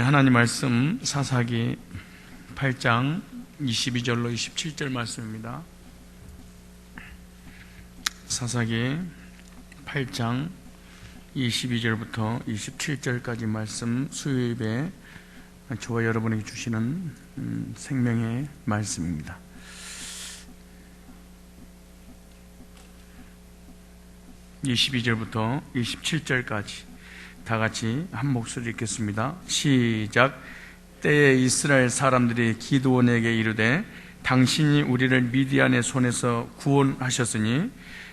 하나님 말씀 사사기 8장 22절로 27절 말씀입니다. 사사기 8장 22절부터 27절까지 말씀, 수요일에 저와 여러분에게 주시는 생명의 말씀입니다. (22절부터) (27절까지) 다 같이 한 목소리 읽겠습니다. 시작. 때에 이스라엘 사람들이 기드온에게 이르되 당신이 우리를 미디안의 손에서 구원하셨으니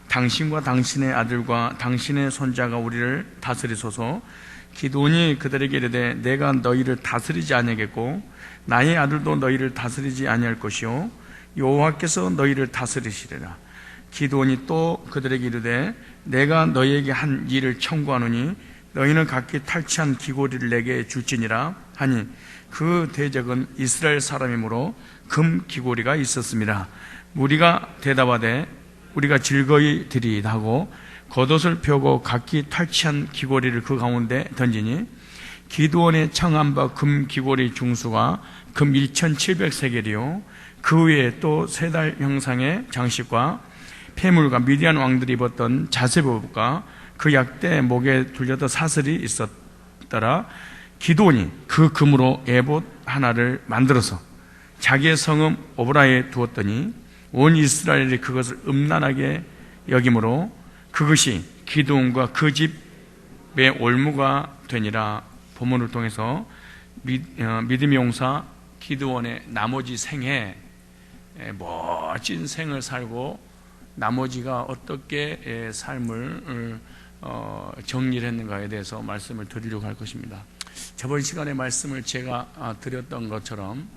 당신과 당신의 아들과 당신의 손자가 우리를 다스리소서. 기드온이 그들에게 이르되 내가 너희를 다스리지 아니하겠고 나의 아들도 너희를 다스리지 아니할 것이요 여호와께서 너희를 다스리시리라. 기드온이 또 그들에게 이르되 내가 너희에게 한 일을 청구하노니 너희는 각기 탈취한 귀고리를 내게 줄지니라 하니 그 대적은 이스라엘 사람이므로 금 귀고리가 있었습니다. 무리가 대답하되 우리가 즐거이 드리이다 하고 겉옷을 펴고 각기 탈취한 귀고리를 그 가운데 던지니 기드온의 청한 바 금 귀고리 중수가 금 1700세겔이요 그 외에 또 세 달 형상의 장식과 폐물과 미디안 왕들이 입었던 자세복과 그 약대 목에 둘렸던 사슬이 있었더라. 기드온이 그 금으로 에봇 하나를 만들어서 자기의 성읍 오브라에 두었더니 온 이스라엘이 그것을 음란하게 여김으로 그것이 기드온과 그 집의 올무가 되니라. 본문을 통해서 믿음의 용사 기드온의 나머지 생에 멋진 생을 살고 나머지가 어떻게 삶을 정리를 했는가에 대해서 말씀을 드리려고 할 것입니다. 저번 시간에 말씀을 제가 드렸던 것처럼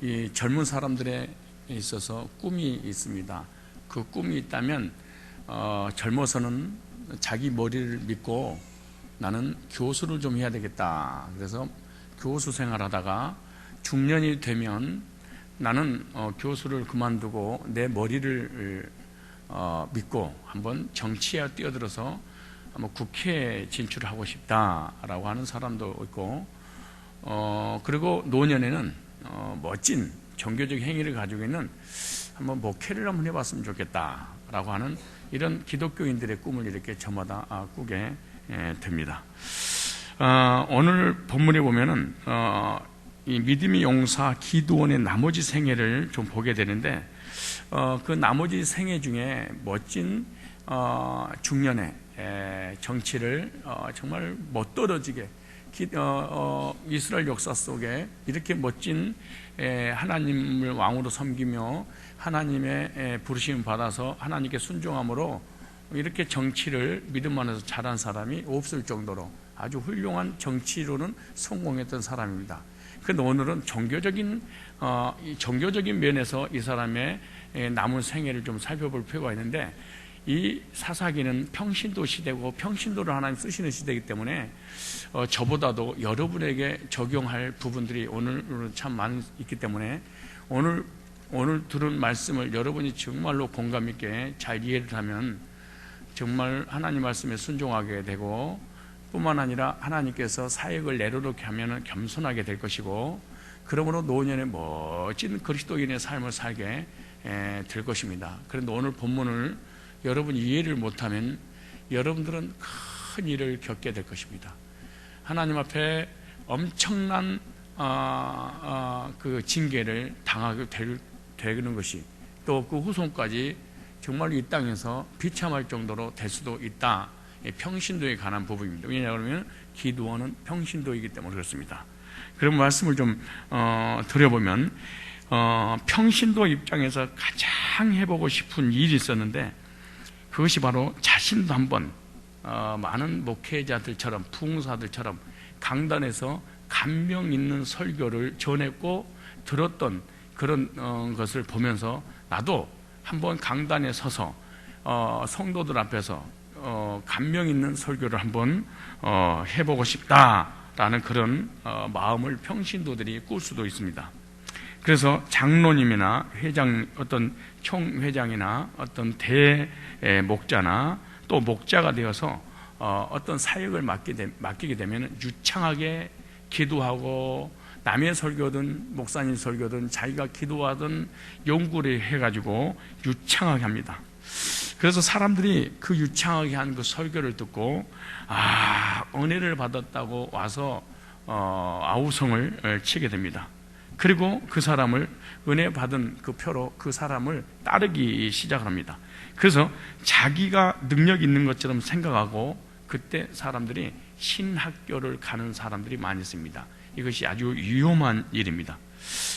이 젊은 사람들에 있어서 꿈이 있습니다. 그 꿈이 있다면 젊어서는 자기 머리를 믿고 나는 교수를 좀 해야 되겠다. 그래서 교수 생활하다가 중년이 되면 나는 교수를 그만두고 내 머리를 믿고 한번 정치에 뛰어들어서 한번 국회에 진출하고 싶다라고 하는 사람도 있고, 그리고 노년에는 멋진 종교적 행위를 가지고 있는 한번 목회를 한번 해봤으면 좋겠다라고 하는 이런 기독교인들의 꿈을 이렇게 저마다 꾸게 됩니다. 오늘 본문에 보면은 이 믿음의 용사 기드온의 나머지 생애를 좀 보게 되는데, 그 나머지 생애 중에 멋진 중년의 정치를 정말 멋떨어지게 이스라엘 역사 속에 이렇게 멋진 하나님을 왕으로 섬기며 하나님의 부르심을 받아서 하나님께 순종함으로 이렇게 정치를 믿음 안에서 잘한 사람이 없을 정도로 아주 훌륭한 정치로는 성공했던 사람입니다. 근데 오늘은 종교적인 면에서 이 사람의 남은 생애를 좀 살펴볼 필요가 있는데, 이 사사기는 평신도 시대고 평신도를 하나님 쓰시는 시대이기 때문에 저보다도 여러분에게 적용할 부분들이 오늘은 참 많이 있기 때문에 오늘 들은 말씀을 여러분이 정말로 공감 있게 잘 이해를 하면 정말 하나님 말씀에 순종하게 되고, 뿐만 아니라 하나님께서 사역을 내려놓게 하면 겸손하게 될 것이고, 그러므로 노년에 멋진 그리스도인의 삶을 살게 될 것입니다. 그런데 오늘 본문을 여러분이 이해를 못하면 여러분들은 큰 일을 겪게 될 것입니다. 하나님 앞에 엄청난 그 징계를 당하게 되는 것이, 또 그 후손까지 정말 이 땅에서 비참할 정도로 될 수도 있다. 평신도에 관한 부분입니다. 왜냐하면 기드온은 평신도이기 때문에 그렇습니다. 그런 말씀을 좀 드려보면, 평신도 입장에서 가장 해보고 싶은 일이 있었는데, 그것이 바로 자신도 한번 많은 목회자들처럼 부흥사들처럼 강단에서 감명 있는 설교를 전했고 들었던 그런 것을 보면서 나도 한번 강단에 서서 성도들 앞에서 감명 있는 설교를 한번 해보고 싶다라는 그런 마음을 평신도들이 꿀 수도 있습니다. 그래서 장로님이나 회장, 어떤 총회장이나 어떤 대목자나 또 목자가 되어서 어떤 사역을 맡기게 되면 유창하게 기도하고 남의 설교든 목사님 설교든 자기가 기도하든 연구를 해가지고 유창하게 합니다. 그래서 사람들이 그 유창하게 한 그 설교를 듣고 은혜를 받았다고 와서 아우성을 치게 됩니다. 그리고 그 사람을 은혜 받은 그 표로 그 사람을 따르기 시작을 합니다. 그래서 자기가 능력 있는 것처럼 생각하고 그때 사람들이 신학교를 가는 사람들이 많이 있습니다. 이것이 아주 위험한 일입니다.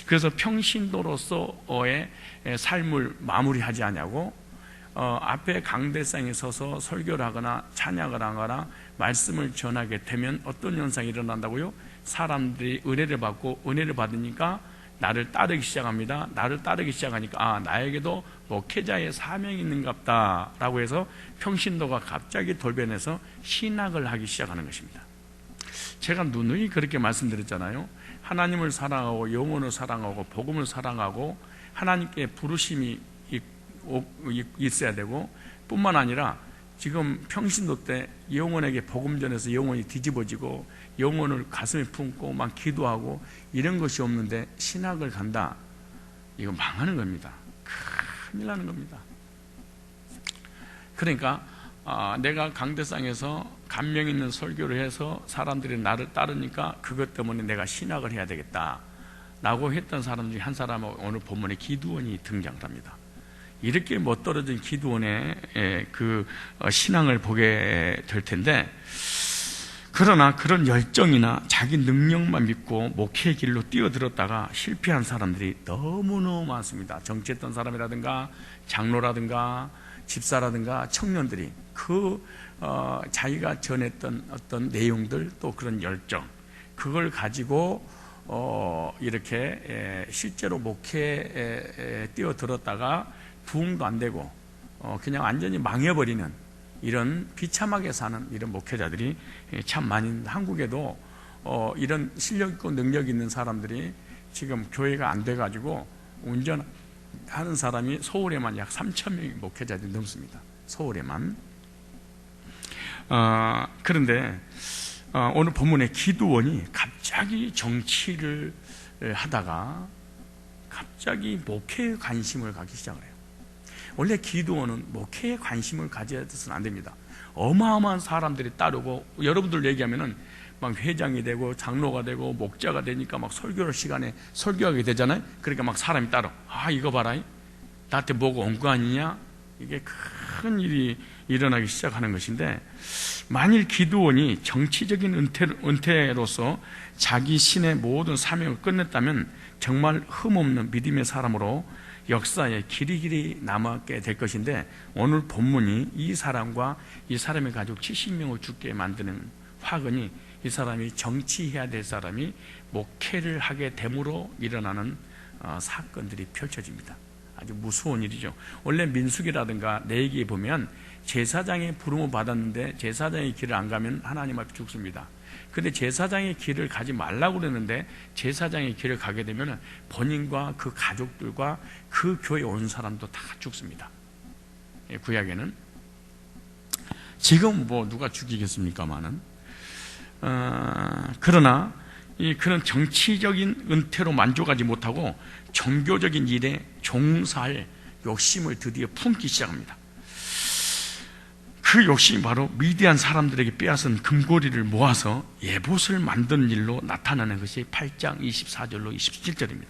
그래서 평신도로서의 삶을 마무리하지 않냐고 앞에 강대상에 서서 설교를 하거나 찬양을 하거나 말씀을 전하게 되면 어떤 현상이 일어난다고요? 사람들이 은혜를 받고 은혜를 받으니까 나를 따르기 시작합니다. 나를 따르기 시작하니까 나에게도 목회자의 사명이 있는갑다 라고 해서 평신도가 갑자기 돌변해서 신학을 하기 시작하는 것입니다. 제가 누누이 그렇게 말씀드렸잖아요. 하나님을 사랑하고 영혼을 사랑하고 복음을 사랑하고 하나님께 부르심이 있어야 되고 뿐만 아니라 지금 평신도 때 영혼에게 복음 전해서 영혼이 뒤집어지고 영혼을 가슴에 품고 막 기도하고 이런 것이 없는데 신학을 간다, 이거 망하는 겁니다. 큰일 나는 겁니다. 그러니까 내가 강대상에서 감명 있는 설교를 해서 사람들이 나를 따르니까 그것 때문에 내가 신학을 해야 되겠다 라고 했던 사람 중에 한 사람은 오늘 본문에 기드온이 등장을 합니다. 이렇게 멋떨어진 기드온의 그 신앙을 보게 될 텐데, 그러나 그런 열정이나 자기 능력만 믿고 목회의 길로 뛰어들었다가 실패한 사람들이 너무너무 많습니다. 정치했던 사람이라든가 장로라든가 집사라든가 청년들이 자기가 전했던 어떤 내용들 또 그런 열정, 그걸 가지고 이렇게 실제로 목회에 뛰어들었다가 부흥도 안 되고 그냥 완전히 망해버리는 이런 비참하게 사는 이런 목회자들이 참 많이 있는데, 한국에도 이런 실력 있고 능력 있는 사람들이 지금 교회가 안 돼가지고 운전하는 사람이 서울에만 약 3,000명의 목회자들이 넘습니다. 서울에만. 그런데 오늘 본문의 기드온이 갑자기 정치를 하다가 갑자기 목회에 관심을 갖기 시작을 해요. 원래 기드온은 목회에 관심을 가져야 돼서는 안 됩니다. 어마어마한 사람들이 따르고, 여러분들 얘기하면은 막 회장이 되고 장로가 되고 목자가 되니까 막 설교 시간에 설교하게 되잖아요. 그러니까 막 사람이 따라, 이거 봐라, 나한테 뭐가 온 거 아니냐, 이게 큰 일이 일어나기 시작하는 것인데, 만일 기드온이 정치적인 은퇴로서 자기 신의 모든 사명을 끝냈다면 정말 흠없는 믿음의 사람으로 역사에 길이길이 남게 될 것인데, 오늘 본문이 이 사람과 이 사람의 가족 70명을 죽게 만드는 화근이, 이 사람이 정치해야 될 사람이 목회를 하게 됨으로 일어나는 사건들이 펼쳐집니다. 아주 무서운 일이죠. 원래 민수기라든가 레위기에 보면 제사장의 부름을 받았는데 제사장의 길을 안 가면 하나님 앞에 죽습니다. 그런데 제사장의 길을 가지 말라고 그러는데 제사장의 길을 가게 되면 본인과 그 가족들과 그 교회에 온 사람도 다 죽습니다. 구약에는. 지금 뭐 누가 죽이겠습니까마는. 그러나 그런 정치적인 은퇴로 만족하지 못하고 종교적인 일에 종사할 욕심을 드디어 품기 시작합니다. 그 욕심이 바로 미디안 사람들에게 빼앗은 금고리를 모아서 예봇을 만드는 일로 나타나는 것이 8장 24절로 27절입니다.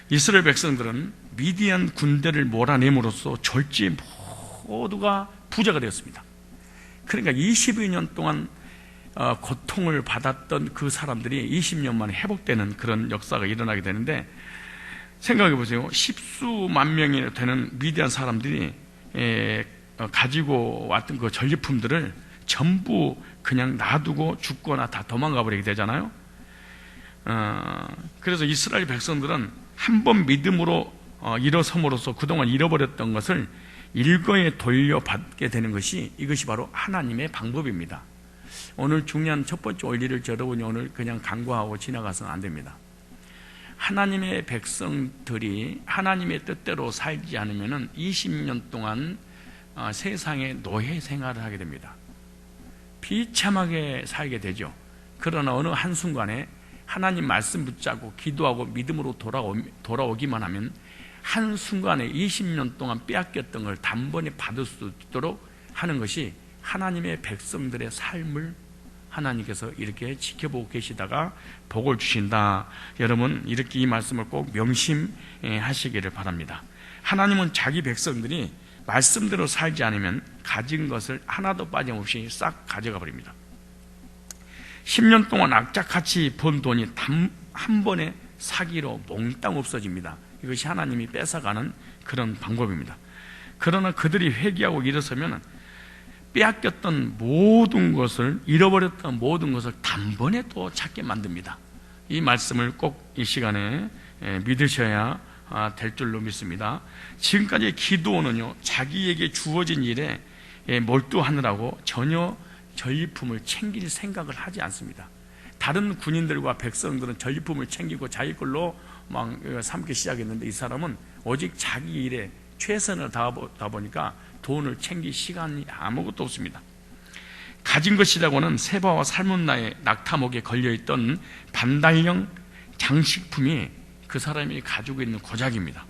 이스라엘 백성들은 미디안 군대를 몰아냄으로써 졸지에 모두가 부자가 되었습니다. 그러니까 22년 동안 고통을 받았던 그 사람들이 20년 만에 회복되는 그런 역사가 일어나게 되는데, 생각해 보세요. 십수만 명이 되는 미디안 사람들이 가지고 왔던 그 전리품들을 전부 그냥 놔두고 죽거나 다 도망가 버리게 되잖아요. 그래서 이스라엘 백성들은 한 번 믿음으로 일어섬으로써 그동안 잃어버렸던 것을 일거에 돌려받게 되는 것이, 이것이 바로 하나님의 방법입니다. 오늘 중요한 첫 번째 원리를 여러분이 오늘 그냥 간과하고 지나가서는 안 됩니다. 하나님의 백성들이 하나님의 뜻대로 살지 않으면 20년 동안 세상에 노예 생활을 하게 됩니다. 비참하게 살게 되죠. 그러나 어느 한순간에 하나님 말씀 붙잡고 기도하고 믿음으로 돌아오기만 하면 한순간에 20년 동안 빼앗겼던 걸 단번에 받을 수 있도록 하는 것이 하나님의 백성들의 삶을 하나님께서 이렇게 지켜보고 계시다가 복을 주신다. 여러분, 이렇게 이 말씀을 꼭 명심하시기를 바랍니다. 하나님은 자기 백성들이 말씀대로 살지 않으면 가진 것을 하나도 빠짐없이 싹 가져가 버립니다. 10년 동안 악착같이 번 돈이 한 번에 사기로 몽땅 없어집니다. 이것이 하나님이 뺏어가는 그런 방법입니다. 그러나 그들이 회개하고 일어서면 빼앗겼던 모든 것을, 잃어버렸던 모든 것을 단번에 또 찾게 만듭니다. 이 말씀을 꼭 이 시간에 믿으셔야 될 줄로 믿습니다. 지금까지 기도원은요, 자기에게 주어진 일에 몰두하느라고 전혀 전리품을 챙길 생각을 하지 않습니다. 다른 군인들과 백성들은 전리품을 챙기고 자기 걸로 막 삼기 시작했는데, 이 사람은 오직 자기 일에 최선을 다하다 보니까 돈을 챙길 시간이 아무것도 없습니다. 가진 것이라고는 세바와 살문나의 낙타목에 걸려있던 반달형 장식품이 그 사람이 가지고 있는 고작입니다.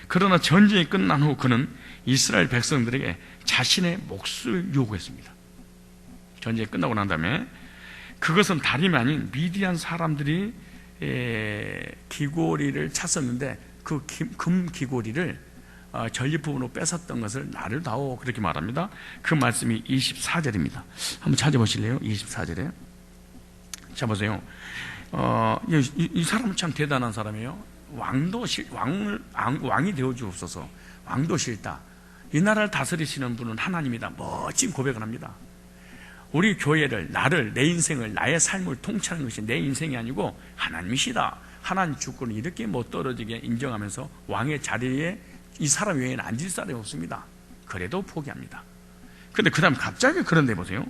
그러나 전쟁이 끝난 후 그는 이스라엘 백성들에게 자신의 몫을 요구했습니다. 전쟁이 끝나고 난 다음에 그것은 다름이 아닌 미디안 사람들이 귀고리를 찾았는데 그 금 귀고리를 전리품으로 뺏었던 것을 나를 다오, 그렇게 말합니다. 그 말씀이 24절입니다. 한번 찾아보실래요? 24절에. 자, 보세요. 이 사람은 참 대단한 사람이에요. 왕이 되어주옵소서. 왕도 싫다. 이 나라를 다스리시는 분은 하나님이다. 멋진 고백을 합니다. 우리 교회를, 나를, 내 인생을, 나의 삶을 통치하는 것이 내 인생이 아니고 하나님이시다. 하나님 주권을 이렇게 못 떨어지게 인정하면서 왕의 자리에 이 사람 외에는 앉을 사람이 없습니다. 그래도 포기합니다. 그런데 그 다음 갑자기 그런데 보세요.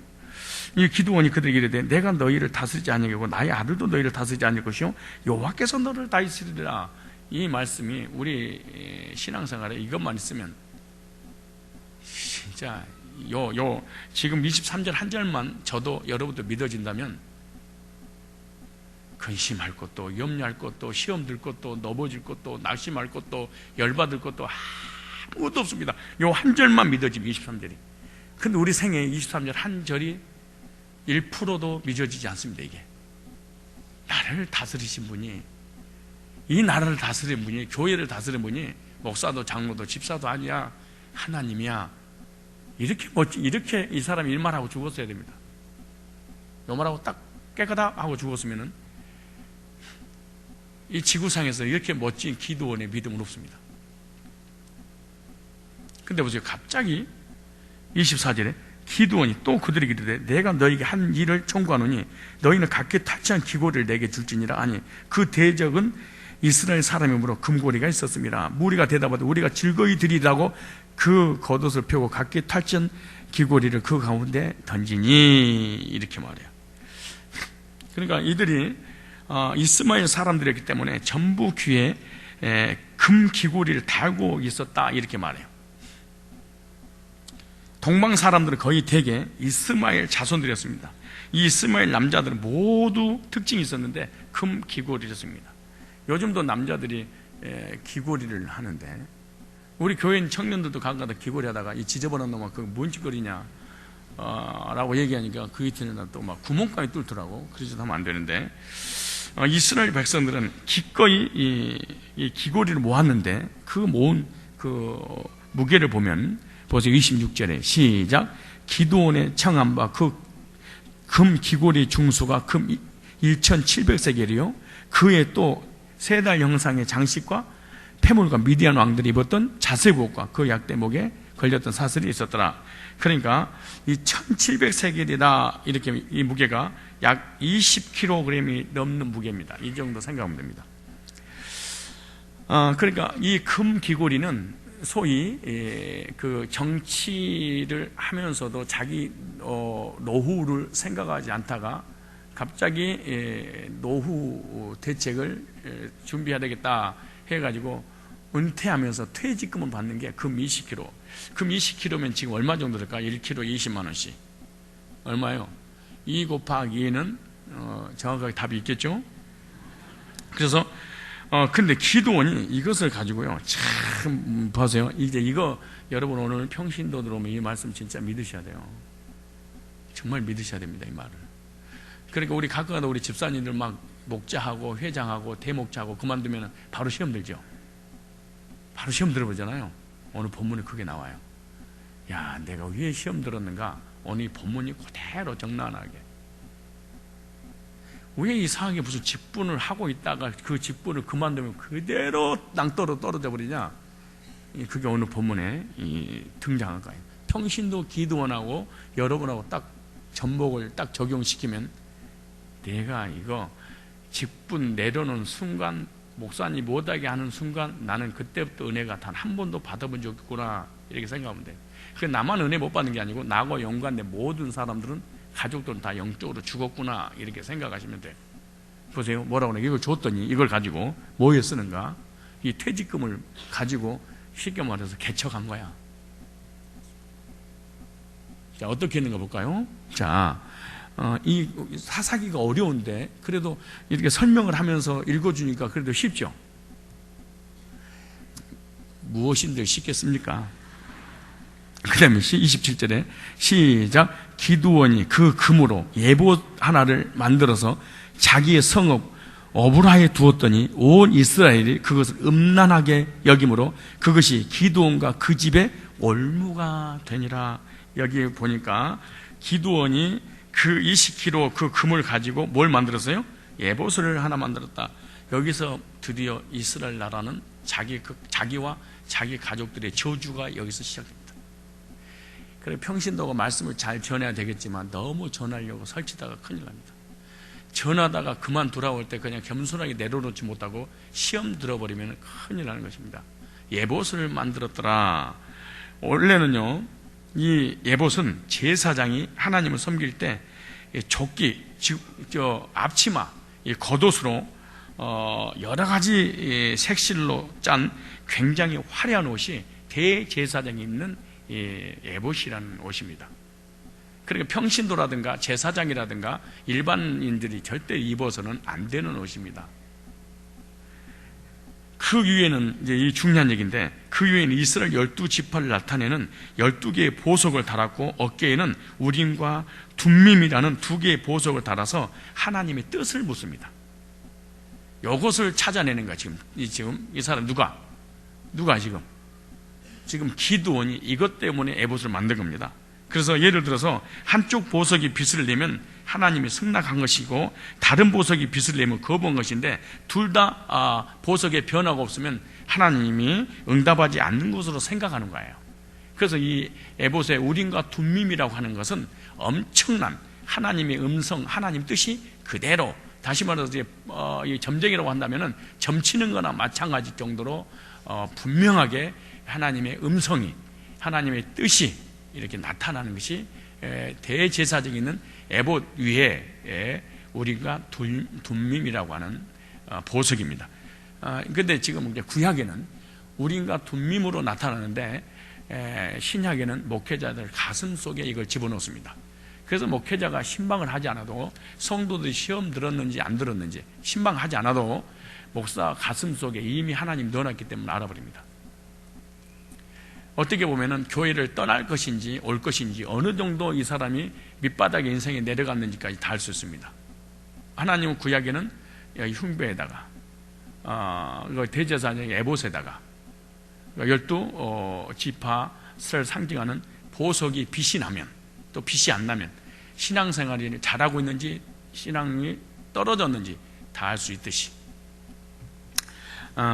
이 기드온이 그들에게 이르되 내가 너희를 다스리지 아니하고 나의 아들도 너희를 다스리지 않을 것이요 여호와께서 너를 다스리리라. 이 말씀이 우리 신앙생활에 이것만 있으면 진짜 지금 23절 한 절만 저도 여러분도 믿어진다면 근심할 것도, 염려할 것도, 시험 들 것도, 넘어질 것도, 낙심할 것도, 열받을 것도 아무것도 없습니다. 요 한 절만 믿어지면 23절이. 근데 우리 생애 23절 한 절이 1%도 믿어지지 않습니다. 이게 나를 다스리신 분이, 이 나라를 다스린 분이, 교회를 다스린 분이 목사도 장로도 집사도 아니야, 하나님이야. 이렇게 이 사람이 일만 하고 죽었어야 됩니다. 요 말하고 딱 깨끗하다 하고 죽었으면은 이 지구상에서 이렇게 멋진 기드온의 믿음은 없습니다. 근데 보세요. 갑자기 24절에 기드온이 또 그들에게 이르되 내가 너희에게 한 일을 청구하노니 너희는 각기 탈취한 귀고리를 내게 줄지니라. 아니 그 대적은 이스라엘 사람이므로 금고리가 있었습니다. 무리가 대답하되 우리가 즐거이 드리라고 그 겉옷을 펴고 각기 탈취한 귀고리를 그 가운데 던지니, 이렇게 말해요. 그러니까 이들이 이스마엘 사람들이었기 때문에 전부 귀에 금 귀고리를 달고 있었다, 이렇게 말해요. 동방 사람들은 거의 대개 이스마엘 자손들이었습니다. 이 이스마엘 남자들은 모두 특징이 있었는데 금 귀고리였습니다. 요즘도 남자들이 귀고리를 하는데 우리 교인 청년들도 가끔가다 귀고리 하다가 이 지저분한 놈아 그거 뭔 짓거리냐 라고 얘기하니까 그 이틀이나 또 막 구멍까지 뚫더라고. 그러지 하면 안 되는데 이스라엘 백성들은 기꺼이 이 귀고리를 모았는데 그 모은 그 무게를 보면 보세요. 26절에 시작. 기드온의 청한 바 그 금 귀고리 중수가 금 1700세겔이요 그에 또 세 달 형상의 장식과 폐물과 미디안 왕들이 입었던 자세복과 그 약대목에 걸렸던 사슬이 있었더라. 그러니까 이 1700세겔이다 이렇게 이 무게가 약 20kg이 넘는 무게입니다. 이 정도 생각하면 됩니다. 그러니까 이 금 귀고리는 소위 그 정치를 하면서도 자기 노후를 생각하지 않다가 갑자기 노후 대책을 준비해야 되겠다 해가지고 은퇴하면서 퇴직금을 받는 게 금 20kg. 금 20kg면 지금 얼마 정도 될까? 1kg 20만 원씩. 얼마예요? 2 곱하기 2는 정확하게 답이 있겠죠? 그래서 근데 기도원이 이것을 가지고요, 참 보세요. 이제 이거 여러분 오늘 평신도 들어오면 이 말씀 진짜 믿으셔야 돼요. 정말 믿으셔야 됩니다, 이 말을. 그러니까 우리 가끔가다 우리 집사님들 막 목자하고 회장하고 대목자하고 그만두면 바로 시험 들죠. 바로 시험 들어보잖아요. 오늘 본문에 그게 나와요. 야, 내가 왜 시험 들었는가? 오늘 이 본문이 그대로 정나하게. 왜 이상하게 무슨 직분을 하고 있다가 그 직분을 그만두면 그대로 땅떠로 떨어져 버리냐? 그게 오늘 본문에 등장한 거예요. 평신도 기도원하고 여러분하고 딱 전복을 딱 적용시키면 내가 이거 직분 내려놓은 순간, 목사님 못하게 하는 순간 나는 그때부터 은혜가 단 한 번도 받아본 적이 없구나, 이렇게 생각하면 돼요. 그 나만 은혜 못 받는 게 아니고 나하고 연관된 모든 사람들은, 가족들은 다 영적으로 죽었구나, 이렇게 생각하시면 돼요. 보세요. 뭐라고 그래? 이걸 줬더니 이걸 가지고 뭐에 쓰는가? 이 퇴직금을 가지고 쉽게 말해서 개척한 거야. 자, 어떻게 했는가 볼까요? 자, 이 사사기가 어려운데 그래도 이렇게 설명을 하면서 읽어주니까 그래도 쉽죠? 무엇인들 쉽겠습니까? 그 다음에 27절에 시작. 기드온이 그 금으로 예보 하나를 만들어서 자기의 성읍 어브라에 두었더니 온 이스라엘이 그것을 음란하게 여김으로 그것이 기드온과 그 집의 올무가 되니라. 여기 보니까 기드온이 그 20kg 그 금을 가지고 뭘 만들었어요? 예봇을 하나 만들었다. 여기서 드디어 이스라엘 나라는 자기와 자기 가족들의 저주가 여기서 시작됩니다. 그래, 평신도가 말씀을 잘 전해야 되겠지만 너무 전하려고 설치다가 큰일 납니다. 전하다가 그만 돌아올 때 그냥 겸손하게 내려놓지 못하고 시험 들어버리면 큰일 나는 것입니다. 예봇을 만들었더라. 원래는요, 이 예봇은 제사장이 하나님을 섬길 때 조끼, 앞치마, 겉옷으로 여러 가지 색실로 짠 굉장히 화려한 옷이 대제사장이 입는 예봇이라는 옷입니다. 그러니까 평신도라든가 제사장이라든가 일반인들이 절대 입어서는 안 되는 옷입니다. 그 위에는 이제 이 중요한 얘기인데, 그 위에는 이스라엘 12지파를 나타내는 12개의 보석을 달았고 어깨에는 우림과 둠밈이라는 2개의 보석을 달아서 하나님의 뜻을 묻습니다. 이것을 찾아내는 거야. 지금 이 사람 누가 지금 기드온이 이것 때문에 에봇을 만든 겁니다. 그래서 예를 들어서 한쪽 보석이 빛을 내면 하나님이 승낙한 것이고 다른 보석이 빛을 내면 거부한 것인데 둘 다 보석에 변화가 없으면 하나님이 응답하지 않는 것으로 생각하는 거예요. 그래서 이 에봇의 우림과 둠밈이라고 하는 것은 엄청난 하나님의 음성, 하나님 뜻이 그대로, 다시 말해서 이 점쟁이라고 한다면은 점치는 거나 마찬가지 정도로 분명하게 하나님의 음성이, 하나님의 뜻이 이렇게 나타나는 것이 대제사장이 있는 에봇 위에 우리가 둠밈이라고 하는 보석입니다. 그런데 지금 이제 구약에는 우림과 둠밈으로 나타나는데 신약에는 목회자들 가슴 속에 이걸 집어넣습니다. 그래서 목회자가 신방을 하지 않아도, 성도들이 시험 들었는지 안 들었는지 신방하지 않아도 목사 가슴 속에 이미 하나님 넣어놨기 때문에 알아버립니다. 어떻게 보면은 교회를 떠날 것인지 올 것인지 어느 정도 이 사람이 밑바닥에 인생에 내려갔는지까지 다 알 수 있습니다. 하나님은 구약에는 흉배에다가 대제사장의 에봇에다가 12지파를 상징하는 보석이 빛이 나면, 또 빛이 안 나면 신앙생활이 잘하고 있는지 신앙이 떨어졌는지 다 알 수 있듯이,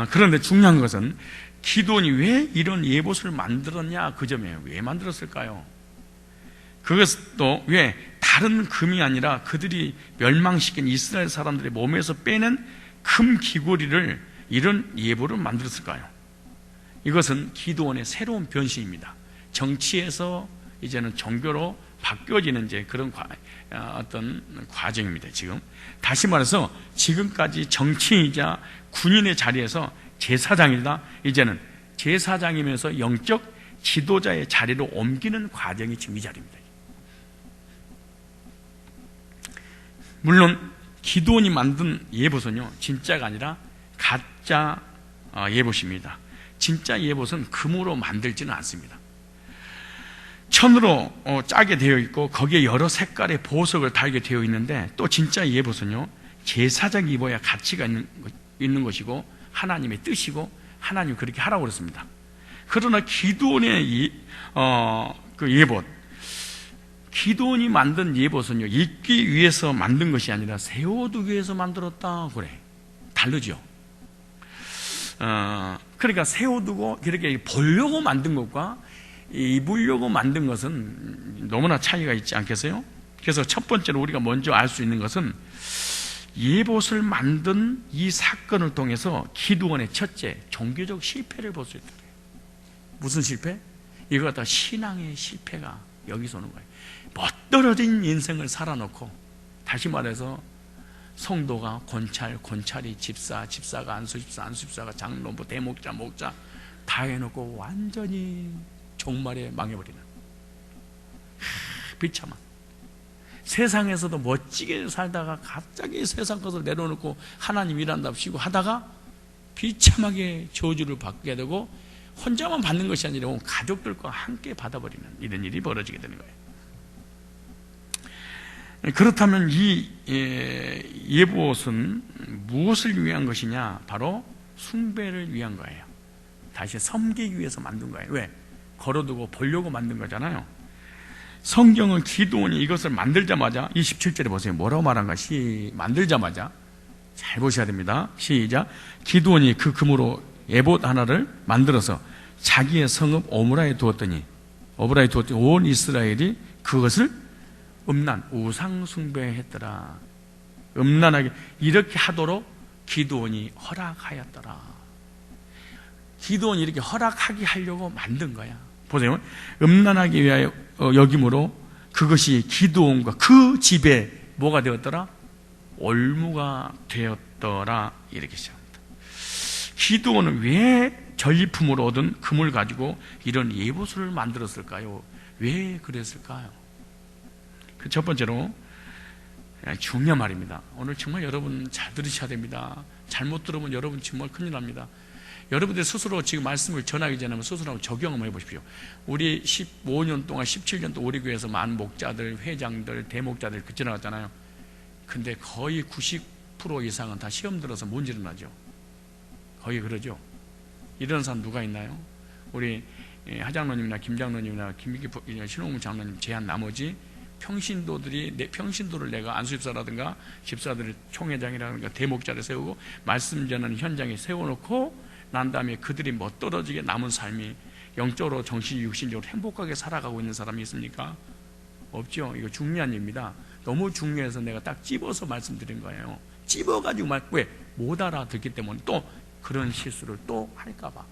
그런데 중요한 것은 기드온이 왜 이런 예봇을 만들었냐, 그 점이에요. 왜 만들었을까요? 그것도 왜 다른 금이 아니라 그들이 멸망시킨 이스라엘 사람들의 몸에서 빼낸 금 귀고리를 이런 예보를 만들었을까요? 이것은 기드온의 새로운 변신입니다. 정치에서 이제는 종교로 바뀌어지는 이제 그런 어떤 과정입니다. 지금 다시 말해서 지금까지 정치이자 군인의 자리에서 제사장이다, 이제는 제사장이면서 영적 지도자의 자리로 옮기는 과정이 지금 이 자리입니다. 물론 기드온이 만든 예봇은요, 진짜가 아니라 가짜 예봇입니다. 진짜 예봇은 금으로 만들지는 않습니다. 천으로 짜게 되어 있고 거기에 여러 색깔의 보석을 달게 되어 있는데, 또 진짜 예봇은요, 제사장이 입어야 가치가 있는 것이고 하나님의 뜻이고 하나님 그렇게 하라고 그랬습니다. 그러나 기드온의 그 예봇, 기드온이 만든 예봇은요, 입기 위해서 만든 것이 아니라 세워두기 위해서 만들었다 그래. 다르죠. 그러니까 세워두고 그렇게 보려고 만든 것과 입으려고 만든 것은 너무나 차이가 있지 않겠어요? 그래서 첫 번째로 우리가 먼저 알 수 있는 것은, 예봇을 만든 이 사건을 통해서 기드온의 첫째 종교적 실패를 볼 수 있다. 무슨 실패? 이거 갖다 신앙의 실패가 여기서 오는 거예요. 멋떨어진 인생을 살아놓고, 다시 말해서 성도가 권찰이 집사, 집사가 안수집사, 안수집사가 장로부, 대목자, 목자 다 해놓고 완전히 종말에 망해버리는, 비참한, 세상에서도 멋지게 살다가 갑자기 세상 것을 내려놓고 하나님 일한답시고 하다가 비참하게 저주를 받게 되고, 혼자만 받는 것이 아니라 가족들과 함께 받아버리는 이런 일이 벌어지게 되는 거예요. 그렇다면 이 예봇은 무엇을 위한 것이냐? 바로 숭배를 위한 거예요. 다시 섬기기 위해서 만든 거예요. 왜? 걸어두고 보려고 만든 거잖아요. 성경은 기드온이 이것을 만들자마자, 27절에 보세요. 뭐라고 말한가? 만들자마자 잘 보셔야 됩니다. 시작. 기드온이 그 금으로 예봇 하나를 만들어서 자기의 성읍 오므라에 두었더니 온 이스라엘이 그것을 우상 숭배했더라. 음란하게 이렇게 하도록 기드온이 허락하였더라. 기드온이 이렇게 허락하게 하려고 만든 거야. 보세요. 음란하게 위하여 여김으로 그것이 기드온과 그 집에 뭐가 되었더라? 올무가 되었더라. 이렇게 시작합니다. 기드온은 왜 전리품으로 얻은 금을 가지고 이런 예봇을 만들었을까요? 왜 그랬을까요? 그 첫 번째로, 중요한 말입니다. 오늘 정말 여러분 잘 들으셔야 됩니다. 잘못 들으면 여러분 정말 큰일 납니다. 여러분들 스스로 지금 말씀을 전하기 전에 스스로 한번 적용 한번 해보십시오. 우리 15년 동안, 17년 동안 우리 교회에서 많은 목자들, 회장들, 대목자들 지나갔잖아요. 근데 거의 90% 이상은 다 시험 들어서 못 일어나죠. 거의 그러죠. 이런 사람 누가 있나요? 우리 하장로님이나 김장로님이나 김민기 신홍문 장로님 제한 나머지 평신도를 내가 안수집사라든가 집사들을 총회장이라든가 대목자를 세우고 말씀 전하는 현장에 세워놓고 난 다음에 그들이 멋떨어지게 남은 삶이 영적으로, 정신, 육신적으로 행복하게 살아가고 있는 사람이 있습니까? 없죠. 이거 중요한 일입니다. 너무 중요해서 내가 딱 찝어서 말씀드린 거예요. 찝어가지고 왜? 못 알아듣기 때문에 또 그런 실수를 또 할까봐.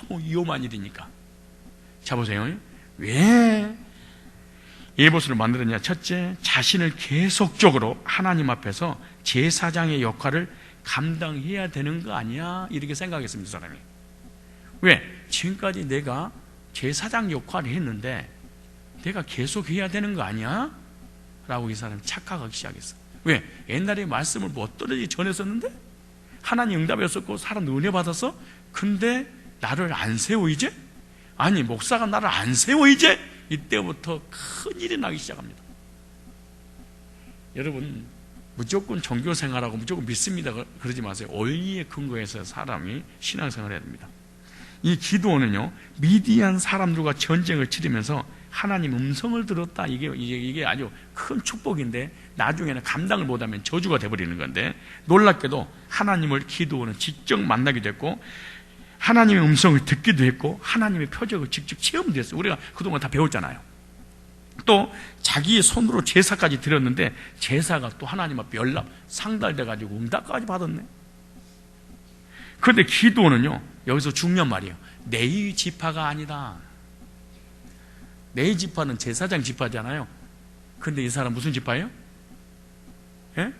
너무 위험한 일이니까. 자, 보세요. 왜 예봇을 만들었냐? 첫째, 자신을 계속적으로 하나님 앞에서 제사장의 역할을 감당해야 되는 거 아니야? 이렇게 생각했습니다, 사람이. 왜? 지금까지 내가 제사장 역할을 했는데 내가 계속 해야 되는 거 아니야? 라고 이 사람이 착각하기 시작했어. 왜? 옛날에 말씀을 못 떨어지게 전했었는데 하나님 응답했었고 사람 은혜 받았어? 근데 나를 안 세워 이제? 아니, 목사가 나를 안 세워 이제? 이때부터 큰일이 나기 시작합니다. 여러분, 무조건 종교생활하고 무조건 믿습니다 그러지 마세요. 원리에 근거해서 사람이 신앙생활을 해야 됩니다. 이 기드온은요, 미디안 사람들과 전쟁을 치르면서 하나님 음성을 들었다. 이게 아주 큰 축복인데 나중에는 감당을 못하면 저주가 돼버리는 건데, 놀랍게도 하나님을 기드온은 직접 만나게 됐고 하나님의 음성을 듣기도 했고 하나님의 표적을 직접 체험도 했어요. 우리가 그동안 다 배웠잖아요. 또 자기의 손으로 제사까지 드렸는데 제사가 또 하나님 앞에 상달돼가지고 응답까지 받았네. 그런데 기드온은요, 여기서 중요한 말이에요. 레위 지파가 아니다. 레위 지파는 제사장 지파잖아요. 근데 이 사람 무슨 지파예요? 예?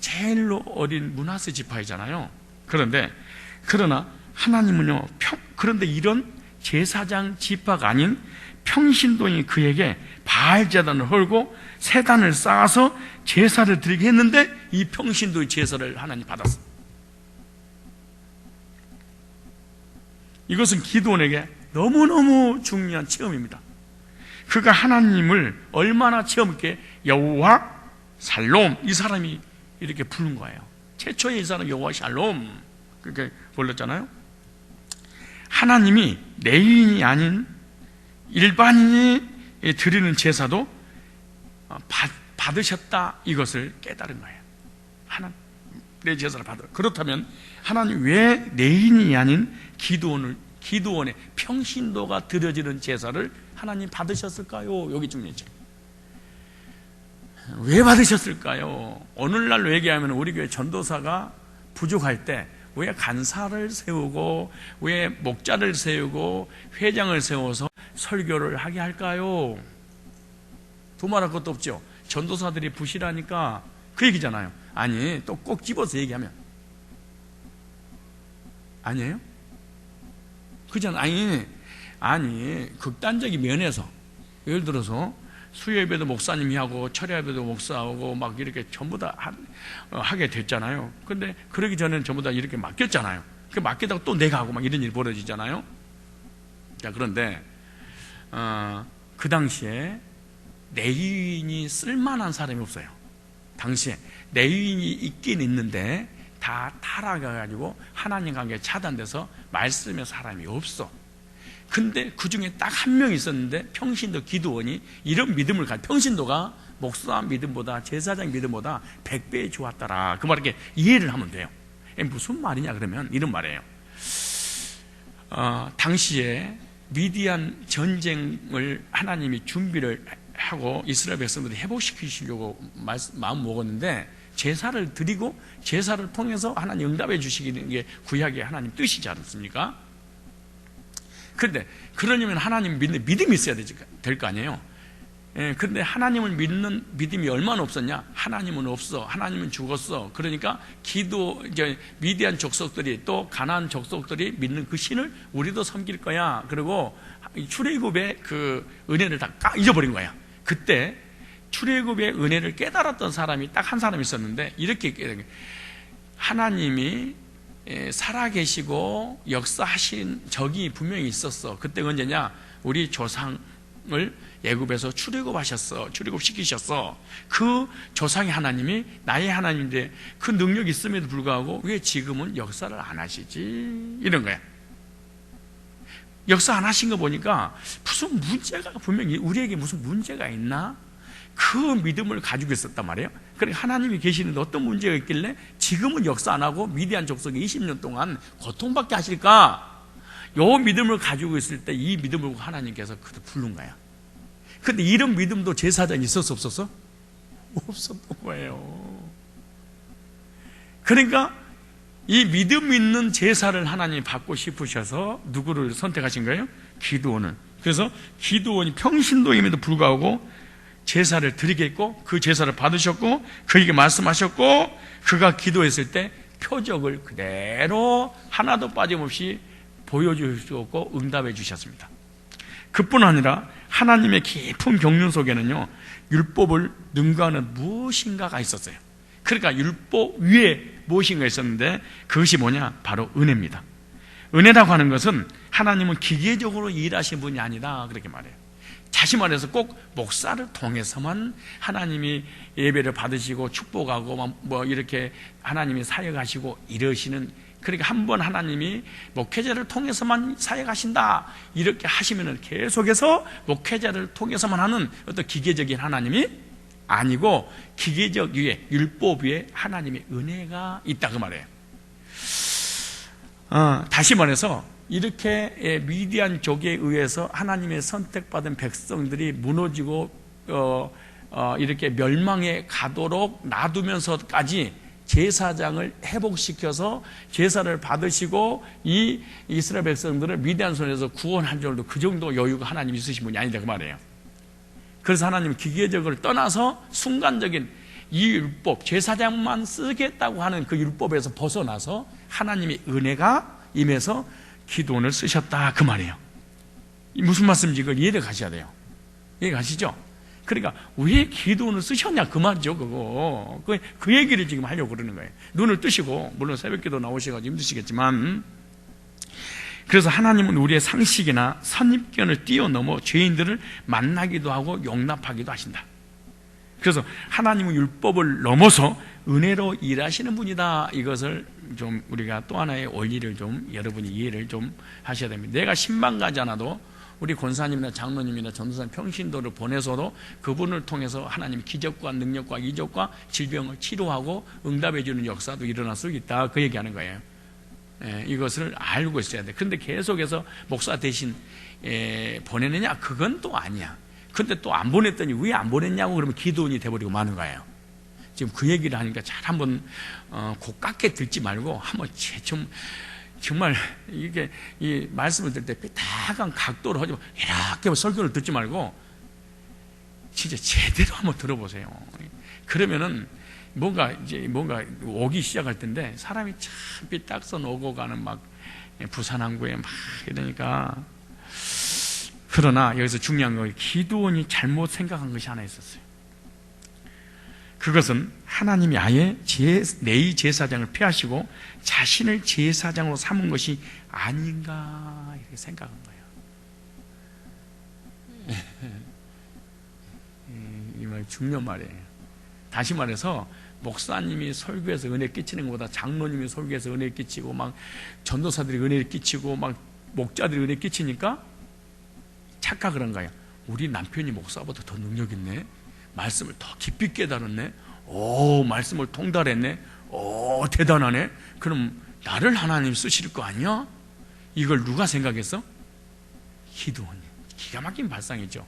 제일로 어린 므낫세 지파이잖아요. 그러나 하나님은요, 그런데 이런 제사장 지파가 아닌 평신도인 그에게 바알 제단을 헐고 세단을 쌓아서 제사를 드리게 했는데 이 평신도의 제사를 하나님 받았어. 이것은 기드온에게 너무너무 중요한 체험입니다. 그가 하나님을 얼마나 체험 있게 여호와 살롬, 이 사람이 이렇게 부른 거예요. 최초의 이 사람 여호와 샬롬 그렇게 불렀잖아요. 하나님이 레위인이 아닌 일반인이 드리는 제사도 받으셨다, 이것을 깨달은 거예요. 하나님 내 제사를 받아. 그렇다면 하나님 왜 레위인이 아닌 기드온의 평신도가 드려지는 제사를 하나님 받으셨을까요? 여기 중요하죠. 왜 받으셨을까요? 오늘날로 얘기하면 우리 교회 전도사가 부족할 때 왜 간사를 세우고 왜 목자를 세우고 회장을 세워서 설교를 하게 할까요? 두말할 것도 없죠. 전도사들이 부실하니까 그 얘기잖아요. 아니, 또 꼭 집어서 얘기하면 아니에요? 그잖아. 아니 극단적인 면에서 예를 들어서 수요예배도 목사님이 하고 철야예배도 목사하고 막 이렇게 전부 다 하게 됐잖아요. 근데 그러기 전에는 전부 다 이렇게 맡겼잖아요. 그 맡기다가 또 내가 하고 막 이런 일이 벌어지잖아요. 자, 그런데 그 당시에 레위인이 쓸만한 사람이 없어요. 당시에 레위인이 있긴 있는데 다 타락해가지고 하나님 관계에 차단돼서 말씀의 사람이 없어. 근데 그 중에 딱 한 명 있었는데 평신도 기드온이 이런 믿음을 평신도가 목사 믿음보다 제사장 믿음보다 100배 좋았더라. 그 말 이렇게 이해를 하면 돼요. 무슨 말이냐 그러면 이런 말이에요. 당시에 미디안 전쟁을 하나님이 준비를 하고 이스라엘 백성들이 회복시키시려고 마음 먹었는데 제사를 드리고 제사를 통해서 하나님 응답해 주시기는 게 구약의 하나님 뜻이지 않습니까? 그런데 그러려면 하나님 믿는 믿음이 있어야 될 거 아니에요. 그런데 하나님을 믿는 믿음이 얼마나 없었냐? 하나님은 없어. 하나님은 죽었어. 그러니까 미디안 족속들이 또 가나안 족속들이 믿는 그 신을 우리도 섬길 거야. 그리고 출애굽의 그 은혜를 다 잊어버린 거야. 그때 출애굽의 은혜를 깨달았던 사람이 딱 한 사람 있었는데 이렇게 깨달은 거예요. 하나님이 살아계시고 역사하신 적이 분명히 있었어. 그때 언제냐? 우리 조상을 애굽에서 출애굽하셨어. 출애굽시키셨어. 그 조상의 하나님이 나의 하나님인데 그 능력이 있음에도 불구하고 왜 지금은 역사를 안 하시지? 이런 거야. 역사 안 하신 거 보니까 무슨 문제가 분명히 우리에게 무슨 문제가 있나? 그 믿음을 가지고 있었단 말이에요. 그러니까 하나님이 계시는데 어떤 문제가 있길래 지금은 역사 안 하고 미디안 족속이 20년 동안 고통받게 하실까? 요 믿음을 가지고 있을 때 이 믿음을 하나님께서 그때 부른 거야. 근데 이런 믿음도 제사장이 있었어 없었어? 없었던 거예요. 그러니까 이 믿음 있는 제사를 하나님이 받고 싶으셔서 누구를 선택하신 거예요? 기드온을. 그래서 기드온이 평신도임에도 불구하고 제사를 드리겠고 그 제사를 받으셨고 그에게 말씀하셨고 그가 기도했을 때 표적을 그대로 하나도 빠짐없이 보여주셨고 응답해 주셨습니다. 그뿐 아니라 하나님의 깊은 경륜 속에는요 율법을 능가하는 무엇인가가 있었어요. 그러니까 율법 위에 무엇인가 있었는데 그것이 뭐냐? 바로 은혜입니다. 은혜라고 하는 것은 하나님은 기계적으로 일하신 분이 아니다 그렇게 말해요. 다시 말해서 꼭 목사를 통해서만 하나님이 예배를 받으시고 축복하고 뭐 이렇게 하나님이 사역하시고 이러시는, 그러니까 한 번 하나님이 목회자를 통해서만 사역하신다 이렇게 하시면은 계속해서 목회자를 통해서만 하는 어떤 기계적인 하나님이 아니고 기계적 위에 율법 위에 하나님의 은혜가 있다 그 말이에요. 다시 말해서 이렇게 미디안 족에 의해서 하나님의 선택받은 백성들이 무너지고 이렇게 멸망에 가도록 놔두면서까지 제사장을 회복시켜서 제사를 받으시고 이 이스라엘 백성들을 미디안 손에서 구원할 정도 그 정도 여유가 하나님이 있으신 분이 아니다 그 말이에요. 그래서 하나님은 기계적으로 떠나서 순간적인 이 율법, 제사장만 쓰겠다고 하는 그 율법에서 벗어나서 하나님의 은혜가 임해서 기도원을 쓰셨다 그 말이에요. 무슨 말씀인지 이걸 이해를 가셔야 돼요. 이해 가시죠? 그러니까 왜 기도원을 쓰셨냐 그 말이죠. 그거 그 얘기를 지금 하려고 그러는 거예요. 눈을 뜨시고, 물론 새벽기도 나오셔가지고 힘드시겠지만, 그래서 하나님은 우리의 상식이나 선입견을 뛰어넘어 죄인들을 만나기도 하고 용납하기도 하신다. 그래서 하나님은 율법을 넘어서 은혜로 일하시는 분이다. 이것을 좀 우리가 또 하나의 원리를 좀 여러분이 이해를 좀 하셔야 됩니다. 내가 10만 가지 않아도 우리 권사님이나 장로님이나 전도사님, 평신도를 보내서도 그분을 통해서 하나님 기적과 능력과 이적과 질병을 치료하고 응답해 주는 역사도 일어날 수 있다. 그 얘기하는 거예요. 이것을 알고 있어야 돼. 그런데 계속해서 목사 대신 보내느냐? 그건 또 아니야. 근데 또 안 보냈더니 왜 안 보냈냐고 그러면 기도원이 돼버리고 마는 거예요. 지금 그 얘기를 하니까 잘 한번 고깝게 듣지 말고 한번 정말 이게 이 말씀을 들 때 삐딱한 각도로 하지 말고 이렇게 설교를 듣지 말고 진짜 제대로 한번 들어보세요. 그러면은 뭔가 오기 시작할 텐데 사람이 참 삐딱선 오고 가는 막 부산항구에 막 이러니까. 그러나 여기서 중요한 거, 기도원이 잘못 생각한 것이 하나 있었어요. 그것은 하나님이 아예 내의 제사장을 폐하시고 자신을 제사장으로 삼은 것이 아닌가 이렇게 생각한 거예요. 이 말 중요한 말이에요. 다시 말해서 목사님이 설교해서 은혜 끼치는 것보다 장로님이 설교해서 은혜 끼치고 막 전도사들이 은혜를 끼치고 막 목자들이 은혜 끼치니까 착각을 한 거예요. 우리 남편이 목사보다 더 능력 있네. 말씀을 더 깊이 깨달았네. 오, 말씀을 통달했네. 오, 대단하네. 그럼 나를 하나님 쓰실 거 아니야? 이걸 누가 생각했어? 기도원이. 기가 막힌 발상이죠.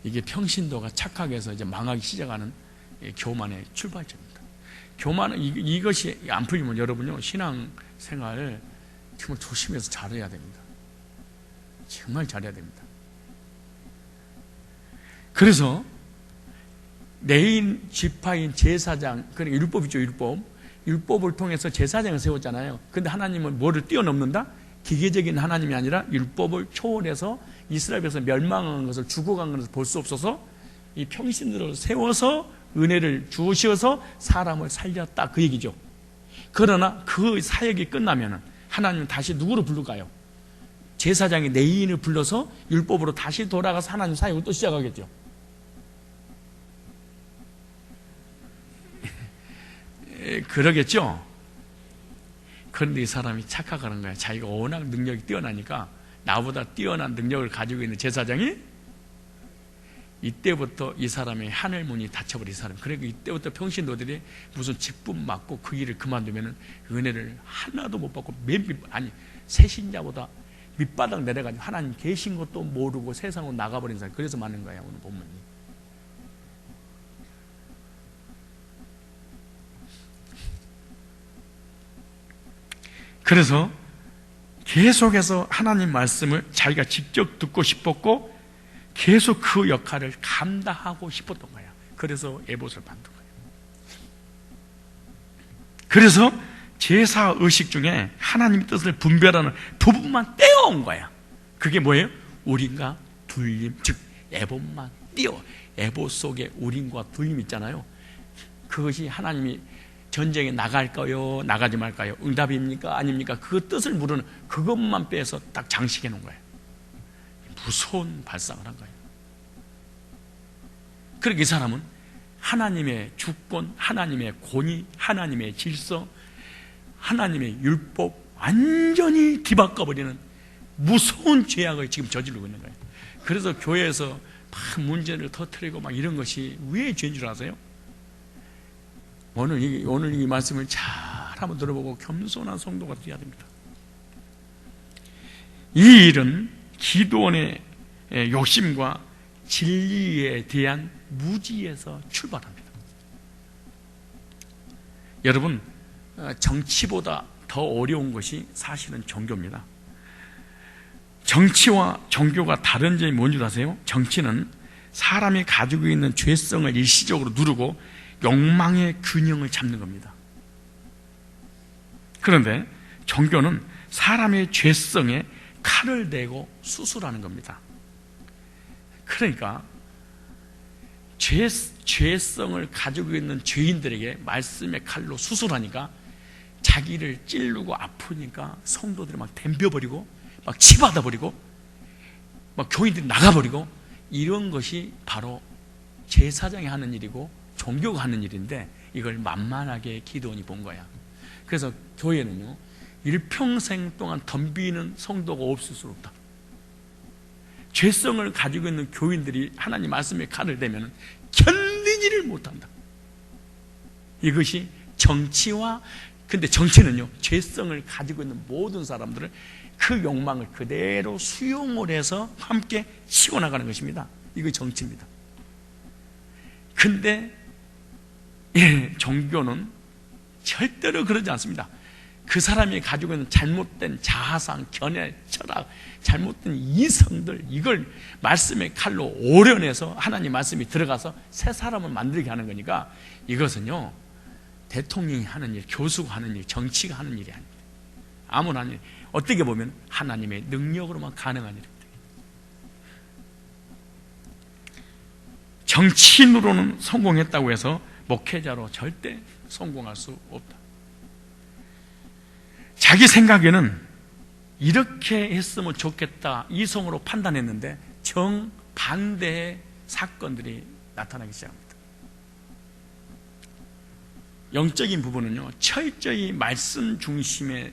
이게 평신도가 착각해서 이제 망하기 시작하는 교만의 출발점입니다. 교만은 이것이 안 풀리면 여러분요 신앙생활 정말 조심해서 잘해야 됩니다. 정말 잘해야 됩니다. 그래서 내인 지파인 제사장, 그러니까 율법이죠. 율법을 통해서 제사장을 세웠잖아요. 근데 하나님은 뭐를 뛰어넘는다? 기계적인 하나님이 아니라 율법을 초월해서 이스라엘에서 멸망한 것을, 죽어간 것을 볼 수 없어서 이 평신들을 세워서 은혜를 주셔서 사람을 살렸다, 그 얘기죠. 그러나 그 사역이 끝나면 하나님은 다시 누구를 부를까요? 제사장이 내인을 불러서 율법으로 다시 돌아가서 하나님 사역을 또 시작하겠죠. 그러겠죠. 그런데 이 사람이 착각하는 거야. 자기가 워낙 능력이 뛰어나니까 나보다 뛰어난 능력을 가지고 있는 제사장이, 이때부터 이 사람의 하늘 문이 닫혀버린 사람. 그러니까 이때부터 평신도들이 무슨 직분 맞고 그 일을 그만두면 은혜를 하나도 못 받고 새신자보다 밑바닥 내려가지고 하나님 계신 것도 모르고 세상으로 나가버린 사람. 그래서 많은 거예요, 오늘 본문이. 그래서 계속해서 하나님 말씀을 자기가 직접 듣고 싶었고 계속 그 역할을 감당하고 싶었던 거야. 그래서 에봇을 만든 거예요. 그래서 제사 의식 중에 하나님의 뜻을 분별하는 부분만 떼어온 거야. 그게 뭐예요? 우림과 둘림, 즉 에봇만 띄워. 에봇 속에 우림과 둘림 있잖아요. 그것이 하나님이 전쟁에 나갈까요? 나가지 말까요? 응답입니까? 아닙니까? 그 뜻을 물으는 그것만 빼서 딱 장식해 놓은 거예요. 무서운 발상을 한 거예요. 그러니까 이 사람은 하나님의 주권, 하나님의 권위, 하나님의 질서, 하나님의 율법 완전히 뒤바꿔버리는 무서운 죄악을 지금 저지르고 있는 거예요. 그래서 교회에서 막 문제를 터뜨리고 막 이런 것이 왜 죄인 줄 아세요? 오늘 이 말씀을 잘 한번 들어보고 겸손한 성도가 되어야 됩니다. 이 일은 기도원의 욕심과 진리에 대한 무지에서 출발합니다. 여러분, 정치보다 더 어려운 것이 사실은 종교입니다. 정치와 종교가 다른 점이 뭔지 아세요? 정치는 사람이 가지고 있는 죄성을 일시적으로 누르고 욕망의 균형을 잡는 겁니다. 그런데 종교는 사람의 죄성에 칼을 대고 수술하는 겁니다. 그러니까 죄성을 가지고 있는 죄인들에게 말씀의 칼로 수술하니까 자기를 찌르고 아프니까 성도들이 막 덤벼버리고 막 치받아버리고 막 교인들이 나가버리고, 이런 것이 바로 제사장이 하는 일이고 종교가 하는 일인데, 이걸 만만하게 기도원이 본 거야. 그래서 교회는요, 일평생 동안 덤비는 성도가 없을 수 없다. 죄성을 가지고 있는 교인들이 하나님 말씀에 칼을 대면 견디지를 못한다. 이것이 정치와, 근데 정치는요, 죄성을 가지고 있는 모든 사람들을 그 욕망을 그대로 수용을 해서 함께 치고 나가는 것입니다. 이거 정치입니다. 근데 종교는 절대로 그러지 않습니다. 그 사람이 가지고 있는 잘못된 자아상, 견해, 철학, 잘못된 이성들, 이걸 말씀의 칼로 오려내서 하나님 말씀이 들어가서 새 사람을 만들게 하는 거니까, 이것은요, 대통령이 하는 일, 교수가 하는 일, 정치가 하는 일이 아닙니다. 아무나 하는 일, 어떻게 보면 하나님의 능력으로만 가능한 일입니다. 정치인으로는 성공했다고 해서 목회자로 절대 성공할 수 없다. 자기 생각에는 이렇게 했으면 좋겠다, 이성으로 판단했는데 정반대의 사건들이 나타나기 시작합니다. 영적인 부분은요, 철저히 말씀 중심의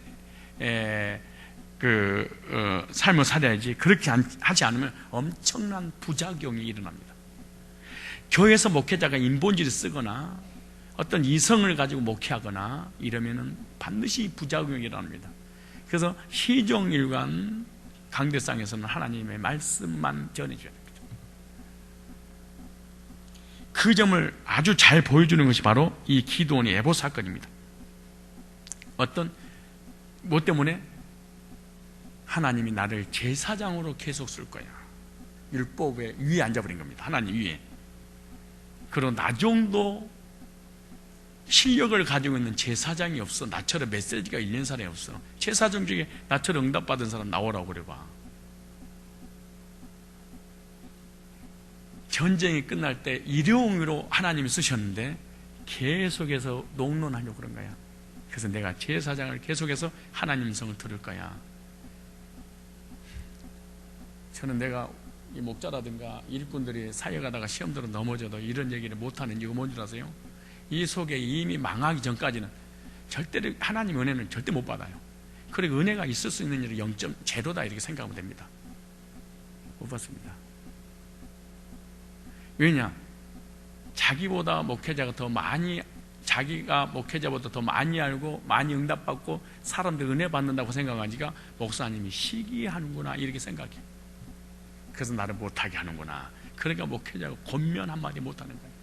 삶을 살아야지, 그렇게 하지 않으면 엄청난 부작용이 일어납니다. 교회에서 목회자가 인본주의를 쓰거나 어떤 이성을 가지고 목회하거나 이러면은 반드시 부작용이 일어납니다. 그래서 희종일관 강대상에서는 하나님의 말씀만 전해줘야 됩니다. 그 점을 아주 잘 보여주는 것이 바로 이 기드온의 에봇 사건입니다. 뭐 때문에? 하나님이 나를 제사장으로 계속 쓸 거야. 율법의 위에 앉아버린 겁니다. 하나님 위에. 그리고 나 정도 실력을 가지고 있는 제사장이 없어. 나처럼 메시지가 있는 사람이 없어. 제사장 중에 나처럼 응답받은 사람 나오라고 그래봐. 전쟁이 끝날 때 일용으로 하나님이 쓰셨는데 계속해서 농론하려고 그런 거야. 그래서 내가 제사장을 계속해서 하나님 성을 들을 거야. 저는 내가 이 목자라든가 일꾼들이 사역하다가 시험대로 넘어져도 이런 얘기를 못하는 이유가 뭔지 아세요? 이 속에 이미 망하기 전까지는 절대로 하나님 은혜는 절대 못 받아요. 그리고 은혜가 있을 수 있는 일은 0.0다 이렇게 생각하면 됩니다. 못 받습니다. 왜냐? 자기가 목회자보다 더 많이 알고 많이 응답받고 사람들 은혜 받는다고 생각하니까 목사님이 시기하는구나 이렇게 생각해요. 그래서 나를 못하게 하는구나. 그러니까 목회자가 권면 한마디 못하는 거예요.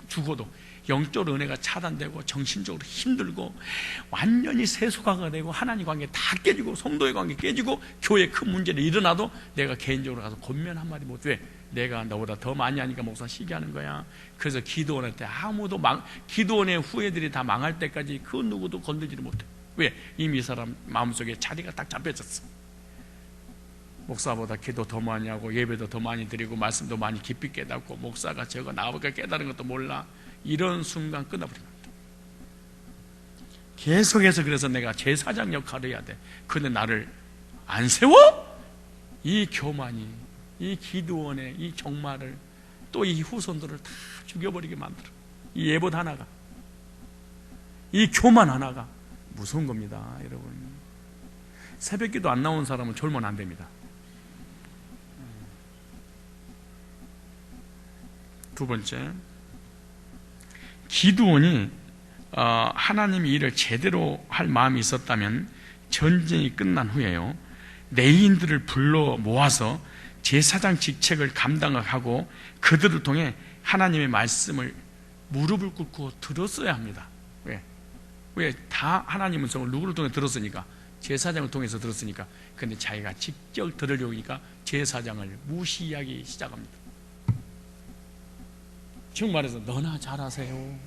죽어도 영적 은혜가 차단되고 정신적으로 힘들고 완전히 세속화가 되고 하나님 관계 다 깨지고 성도의 관계 깨지고 교회에 큰 문제가 일어나도 내가 개인적으로 가서 권면 한마디 못해. 왜? 내가 너보다 더 많이 하니까 목사 시기하는 거야. 그래서 기도원할 때 기도원의 후예들이 다 망할 때까지 그 누구도 건들지를 못해. 왜? 이미 이 사람 마음속에 자리가 딱 잡혀졌어. 목사보다 기도 더 많이 하고 예배도 더 많이 드리고 말씀도 많이 깊이 깨닫고 목사가 저거 나보다 깨달은 것도 몰라. 이런 순간 끝나버린 겁니다. 계속해서 그래서 내가 제사장 역할을 해야 돼. 근데 나를 안 세워? 이 교만이, 이 기드온의 이 종말을 또 이 후손들을 다 죽여버리게 만들어. 이 예봇 하나가, 이 교만 하나가 무서운 겁니다, 여러분. 새벽기도 안 나온 사람은 졸면 안 됩니다. 두 번째, 기드온이 하나님이 일을 제대로 할 마음이 있었다면 전쟁이 끝난 후에요, 레위인들을 불러 모아서 제사장 직책을 감당하고 그들을 통해 하나님의 말씀을 무릎을 꿇고 들었어야 합니다. 왜? 다 하나님 음성을 누구를 통해 들었으니까, 제사장을 통해서 들었으니까. 근데 자기가 직접 들으려고 하니까 제사장을 무시하기 시작합니다. 지금 말해서 너나 잘하세요.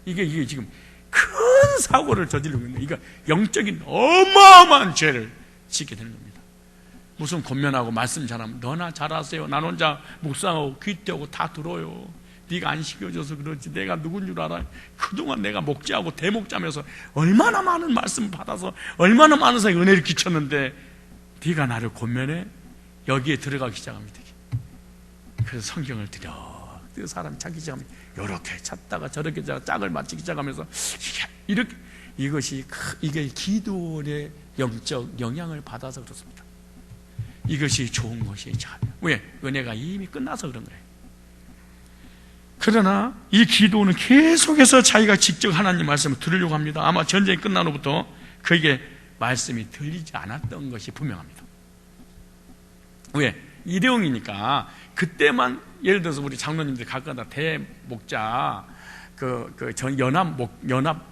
이게 지금 큰 사고를 저지르고 있는, 이거 영적인 어마어마한 죄를 짓게 되는 겁니다. 무슨 권면하고 말씀 잘하면 너나 잘하세요. 난 혼자 묵상하고 귀때하고 다 들어요. 네가 안 시켜줘서 그렇지 내가 누군 줄 알아? 그동안 내가 목자하고 대목자면서 얼마나 많은 말씀을 받아서 얼마나 많은 사람이 은혜를 끼쳤는데 네가 나를 권면해? 여기에 들어가기 시작합니다. 그래서 성경을 들여 사람이 찾기 시작하면 이렇게 찾다가 저렇게 짝을 맞추기 시작하면서 이렇게 이게 기도의 영적 영향을 받아서 그렇습니다. 이것이 좋은 것이죠. 왜? 은혜가 이미 끝나서 그런 거예요. 그러나 이 기도는 계속해서 자기가 직접 하나님 말씀을 들으려고 합니다. 아마 전쟁이 끝난 후부터 그에게 말씀이 들리지 않았던 것이 분명합니다. 왜? 일회용이니까 그때만 예를 들어서 우리 장로님들이 가끔가다 대목자 연합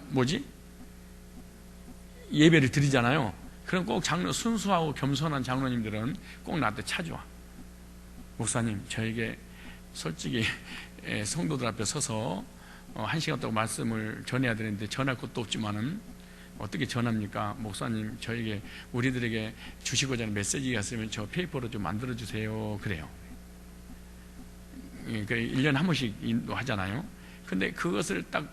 예배를 드리잖아요. 그럼 꼭 순수하고 겸손한 장로님들은 꼭 나한테 찾아와. 목사님, 저에게 솔직히 성도들 앞에 서서 1시간 동안 말씀을 전해야 되는데 전할 것도 없지만은 어떻게 전합니까? 목사님, 저에게 우리들에게 주시고자 하는 메시지가 있으면 저 페이퍼로 좀 만들어 주세요. 그래요. 1년에 한 번씩 하잖아요. 근데 그것을 딱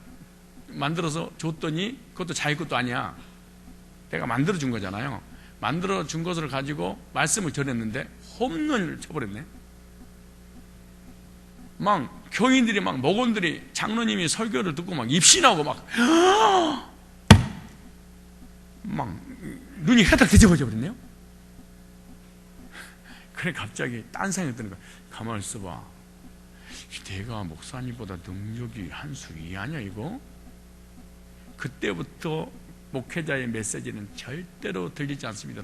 만들어서 줬더니 그것도 자기 것도 아니야. 내가 만들어 준 거잖아요. 만들어 준 것을 가지고 말씀을 전했는데 홈런을 쳐버렸네. 막 교인들이 막 목원들이 장로님이 설교를 듣고 막 입신하고 막 눈이 해닥 뒤집어져 버렸네요. 그래 갑자기 딴 생각이 드는 거야. 가만히 있어봐. 내가 목사님보다 능력이 한 수 위 아니야 이거? 그때부터 목회자의 메시지는 절대로 들리지 않습니다.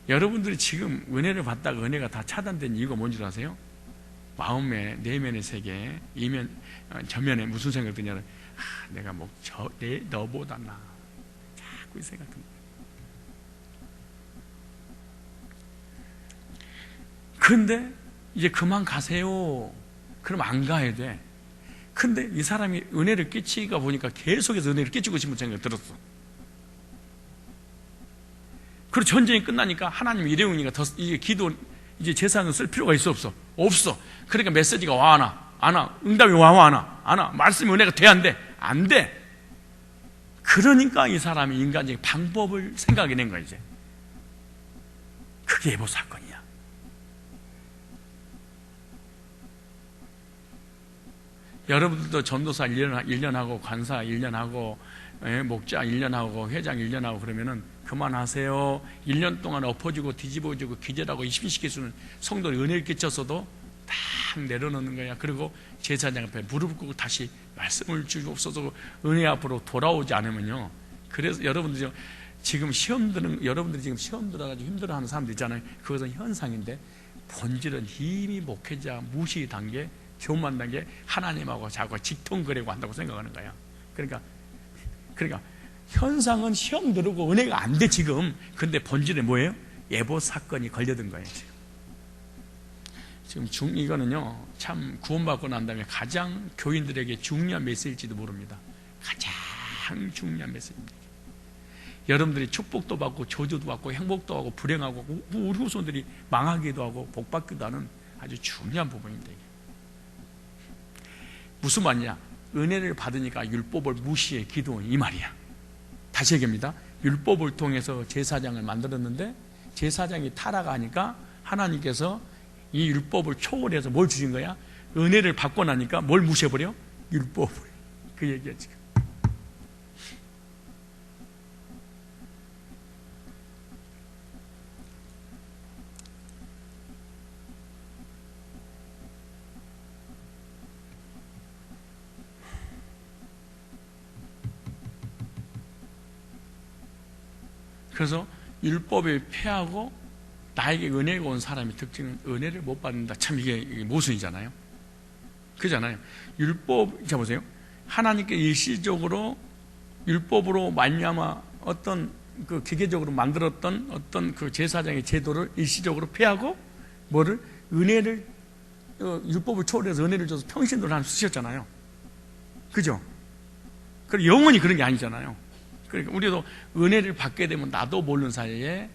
여러분들이 지금 은혜를 받다가 은혜가 다 차단된 이유가 뭔지 아세요? 마음의 내면의 세계, 저면에 무슨 생각이 드냐면 내가 너보다 나 자꾸 이 생각합니다. 그런데 이제 그만 가세요. 그럼 안 가야 돼. 근데 이 사람이 은혜를 끼치가 보니까 계속해서 은혜를 끼치고 싶은 생각이 들었어. 그리고 전쟁이 끝나니까 하나님 일회용이니까 이게 기도 이제 제사는 쓸 필요가 있어 없어? 없어. 그러니까 메시지가 와 안 와? 응답이 와 안 와? 말씀이 은혜가 돼 안 돼? 안 돼. 그러니까 이 사람이 인간적인 방법을 생각해낸 거야 이제. 그게 예보 사건이야. 여러분들도 전도사 1년 하고 관사 1년 하고 목자 1년 하고 회장 1년 하고 그러면은 그만하세요. 1년 동안 엎어지고 뒤집어지고 기절하고 입신시킬 수 있는 성도를 은혜를 끼쳤어도 딱 내려놓는 거야. 그리고 제사장 앞에 무릎 꿇고 다시 말씀을 주옵소서 은혜 앞으로 돌아오지 않으면요. 그래서 여러분들이 지금 여러분들이 지금 시험 들어가지고 힘들어하는 사람들 있잖아요. 그것은 현상인데 본질은 이미 목회자 무시 단계 교만 단계 하나님하고 자꾸 직통거래고 한다고 생각하는 거야. 그러니까 현상은 시험 들고 은혜가 안 돼 지금. 근데 본질에 뭐예요? 예보 사건이 걸려든 거예요 지금 이거는요 참 구원받고 난 다음에 가장 교인들에게 중요한 메시지일지도 모릅니다. 가장 중요한 메시지입니다. 여러분들이 축복도 받고 저주도 받고 행복도 하고 불행하고 우리 후손들이 망하기도 하고 복받기도 하는 아주 중요한 부분입니다. 이게. 무슨 말이냐? 은혜를 받으니까 율법을 무시해 기도원 이 말이야. 다시 얘기합니다. 율법을 통해서 제사장을 만들었는데 제사장이 타락하니까 하나님께서 이 율법을 초월해서 뭘 주신 거야? 은혜를 받고 나니까 뭘 무시해버려? 율법을. 그 얘기야 지금. 그래서 율법을 폐하고 나에게 은혜가 온 사람의 특징은 은혜를 못 받는다. 참 이게 모순이잖아요. 그잖아요. 율법, 자 보세요. 하나님께 일시적으로 율법으로 말미암아 어떤 그 기계적으로 만들었던 어떤 그 제사장의 제도를 일시적으로 폐하고 뭐를 은혜를 율법을 초월해서 은혜를 줘서 평신도를 하나 쓰셨잖아요. 그죠? 그리고 영원히 그런 게 아니잖아요. 그러니까 우리도 은혜를 받게 되면 나도 모르는 사이에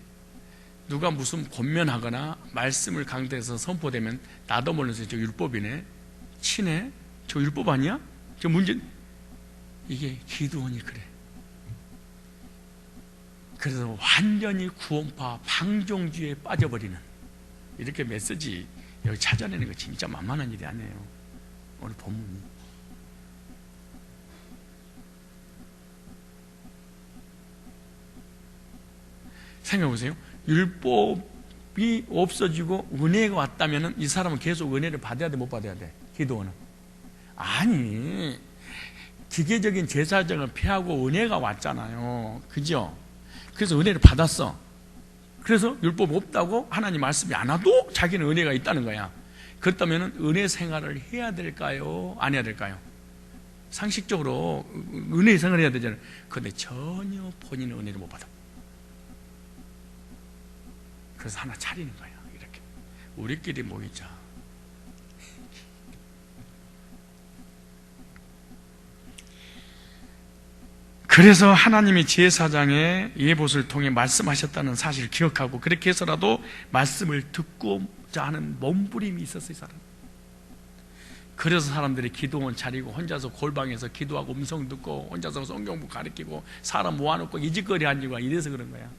누가 무슨 권면하거나 말씀을 강대해서 선포되면 나도 모르면서 저 율법이네, 치네, 저 율법 아니야? 저 문제. 이게 기드온이 그래. 그래서 완전히 구원파 방종주의에 빠져버리는, 이렇게 메시지 여기 찾아내는 거 진짜 만만한 일이 아니에요. 오늘 본문이. 생각해보세요. 율법이 없어지고 은혜가 왔다면 이 사람은 계속 은혜를 받아야 돼, 못 받아야 돼? 기도원은. 아니, 기계적인 제사장을 피하고 은혜가 왔잖아요. 그죠? 그래서 은혜를 받았어. 그래서 율법 없다고 하나님 말씀이 안 와도 자기는 은혜가 있다는 거야. 그렇다면 은혜 생활을 해야 될까요? 안 해야 될까요? 상식적으로 은혜 생활을 해야 되잖아요. 그런데 전혀 본인은 은혜를 못 받아. 그래서 하나 차리는 거야. 이렇게 우리끼리 모이자. 그래서 하나님이 제사장의 예봇을 통해 말씀하셨다는 사실을 기억하고, 그렇게 해서라도 말씀을 듣고자 하는 몸부림이 있었어요, 이 사람. 그래서 사람들이 기도원 차리고 혼자서 골방에서 기도하고 음성 듣고 혼자서 성경부 가르치고 사람 모아놓고 이짓거리 앉고 이래서 그런 거야.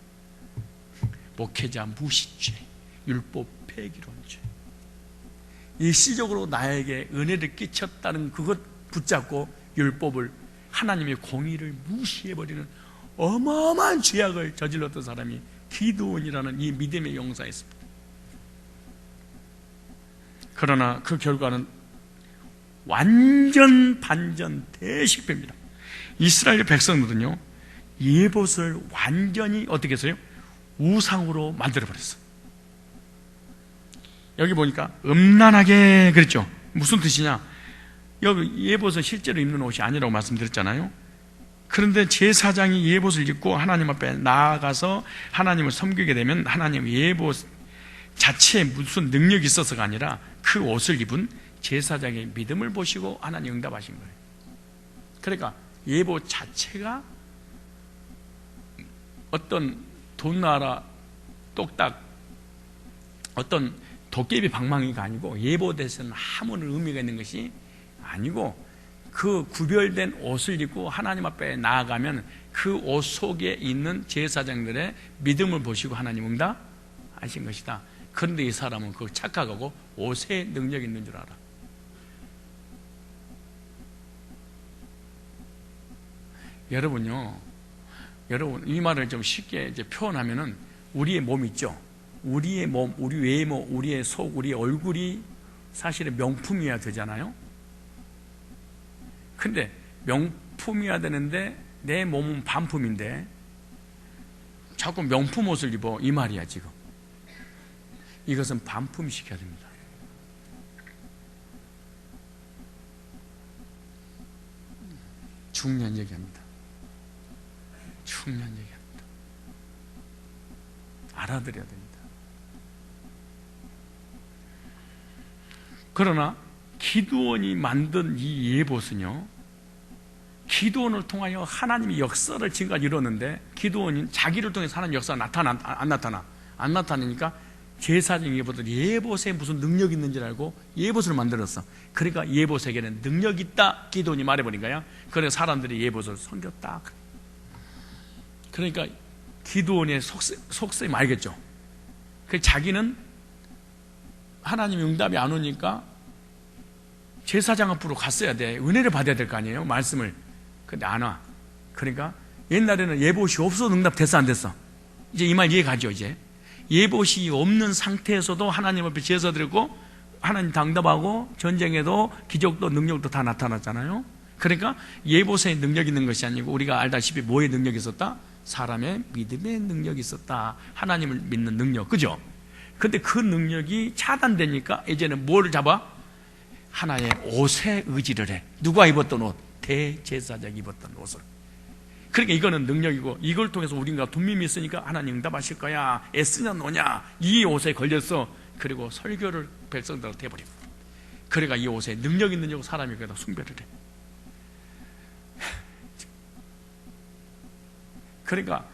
목회자 무시죄, 율법 폐기론죄, 일시적으로 나에게 은혜를 끼쳤다는 그것 붙잡고 율법을, 하나님의 공의를 무시해버리는 어마어마한 죄악을 저질렀던 사람이 기드온이라는 이 믿음의 용사였습니다. 그러나 그 결과는 완전 반전 대실패입니다. 이스라엘 백성들은요, 예봇을 완전히 어떻게 했어요? 우상으로 만들어버렸어요. 여기 보니까 음란하게 그랬죠. 무슨 뜻이냐? 여기 예봇은 실제로 입는 옷이 아니라고 말씀드렸잖아요. 그런데 제사장이 예봇을 입고 하나님 앞에 나아가서 하나님을 섬기게 되면 하나님 예봇 자체에 무슨 능력이 있어서가 아니라 그 옷을 입은 제사장의 믿음을 보시고 하나님 응답하신 거예요. 그러니까 예봇 자체가 어떤 돈나라 똑딱 어떤 도깨비 방망이가 아니고, 예봇에서는 아무런 의미가 있는 것이 아니고, 그 구별된 옷을 입고 하나님 앞에 나아가면 그 옷 속에 있는 제사장들의 믿음을 보시고 하나님 응답하신 것이다. 그런데 이 사람은 그걸 착각하고 옷에 능력이 있는 줄 알아. 여러분 이 말을 좀 쉽게 이제 표현하면은, 우리의 몸 있죠. 우리의 몸, 우리 외모, 우리의 속, 우리의 얼굴이 사실은 명품이어야 되잖아요. 근데 명품이어야 되는데 내 몸은 반품인데 자꾸 명품 옷을 입어, 이 말이야 지금. 이것은 반품시켜야 됩니다. 중요한 얘기합니다. 중요한 얘기합니다. 알아들여야 됩니다. 그러나 기드온이 만든 이 예봇은요, 기드온을 통하여 하나님의 역사를 지금까지 이뤘는데, 기드온이 자기를 통해서 하나님의 역사가 안 나타나니까 제사장 예봇에 무슨 능력이 있는 줄 알고 예봇을 만들었어. 그러니까 예봇에게는 능력이 있다, 기드온이 말해버린 거야. 그래서 사람들이 예봇을 섬겼다. 그러니까 기드온의 속셈 알겠죠? 자기는 하나님의 응답이 안 오니까 제사장 앞으로 갔어야 돼. 은혜를 받아야 될 거 아니에요, 말씀을. 근데 안 와. 그러니까 옛날에는 예봇이 없어도 응답 됐어, 안 됐어? 이제 이 말 이해가죠. 이제 예봇이 없는 상태에서도 하나님 앞에 제사 드리고 하나님 당답하고 전쟁에도 기적도 능력도 다 나타났잖아요. 그러니까 예봇에 능력이 있는 것이 아니고, 우리가 알다시피 뭐의 능력이 있었다? 사람의 믿음의 능력이 있었다. 하나님을 믿는 능력, 그죠? 근데 그 능력이 차단되니까 이제는 뭐를 잡아? 하나의 옷에 의지를 해. 누가 입었던 옷? 대제사장이 입었던 옷을. 그러니까 이거는 능력이고, 이걸 통해서 우리가 돈밈이 있으니까 하나님 응답하실 거야, 애쓰냐 노냐, 이 옷에 걸렸어. 그리고 설교를 백성들한테 해버리고, 그러니까 이 옷에 능력 있는 사람이 그다 숭배를 해. 그러니까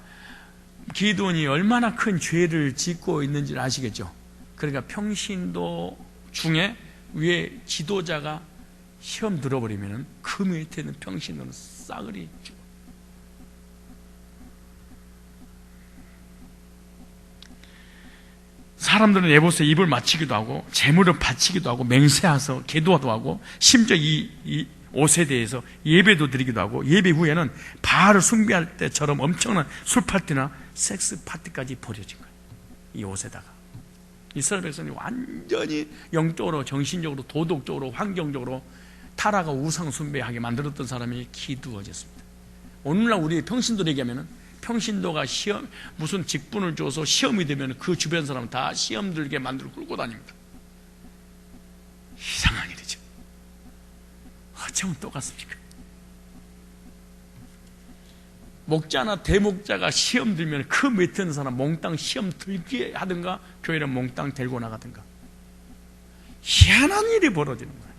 기드온이 얼마나 큰 죄를 짓고 있는지를 아시겠죠? 그러니까 평신도 중에 위에 지도자가 시험 들어버리면 그 밑에 있는 평신도는 싸그리 죽어. 사람들은 에봇에 입을 맞추기도 하고 재물을 바치기도 하고 맹세해서 기도도 하고 심지어 이 옷에 대해서 예배도 드리기도 하고 예배 후에는 바알을 숭배할 때처럼 엄청난 술 파티나 섹스 파티까지 벌여진 거예요. 이 옷에다가 이스라엘 백성이 완전히 영적으로 정신적으로 도덕적으로 환경적으로 타락하고 우상 숭배하게 만들었던 사람이 기드온이었습니다. 오늘날 우리 평신도에게 하면은 평신도가 시험 무슨 직분을 줘서 시험이 되면 그 주변 사람은 다 시험 들게 만들고 끌고 다닙니다. 이상한 일이죠. 어쩌면 똑같습니까? 목자나 대목자가 시험 들면 그 밑에 있는 사람 몽땅 시험 들게 하든가 교회를 몽땅 데리고 나가든가 희한한 일이 벌어지는 거예요.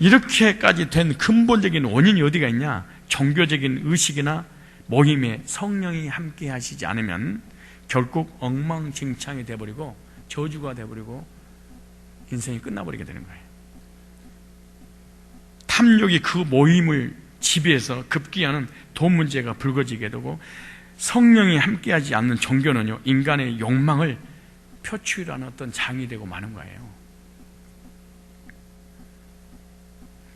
이렇게까지 된 근본적인 원인이 어디가 있냐? 종교적인 의식이나 모임에 성령이 함께 하시지 않으면 결국 엉망진창이 되어버리고 저주가 되어버리고 인생이 끝나버리게 되는 거예요. 탐욕이 그 모임을 지배해서 급기야는 돈 문제가 불거지게 되고 성령이 함께하지 않는 종교는요 인간의 욕망을 표출하는 어떤 장이 되고 마는 거예요.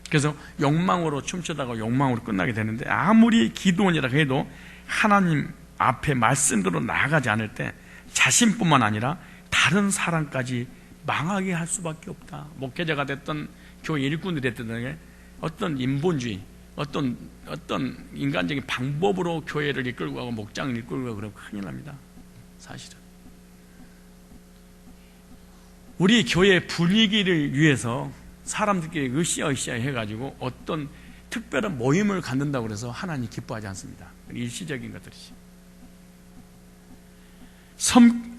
그래서 욕망으로 춤추다가 욕망으로 끝나게 되는데 아무리 기도원이라 해도 하나님 앞에 말씀대로 나아가지 않을 때 자신뿐만 아니라 다른 사람까지 망하게 할 수밖에 없다. 목회자가 됐던 교회 일꾼이 됐던 어떤 인본주의 어떤 인간적인 방법으로 교회를 이끌고 가고 목장을 이끌고 가고 그러면 큰일 납니다. 사실은 우리 교회 분위기를 위해서 사람들끼리 으쌰으쌰 해가지고 어떤 특별한 모임을 갖는다고 해서 하나님 기뻐하지 않습니다. 일시적인 것들이지.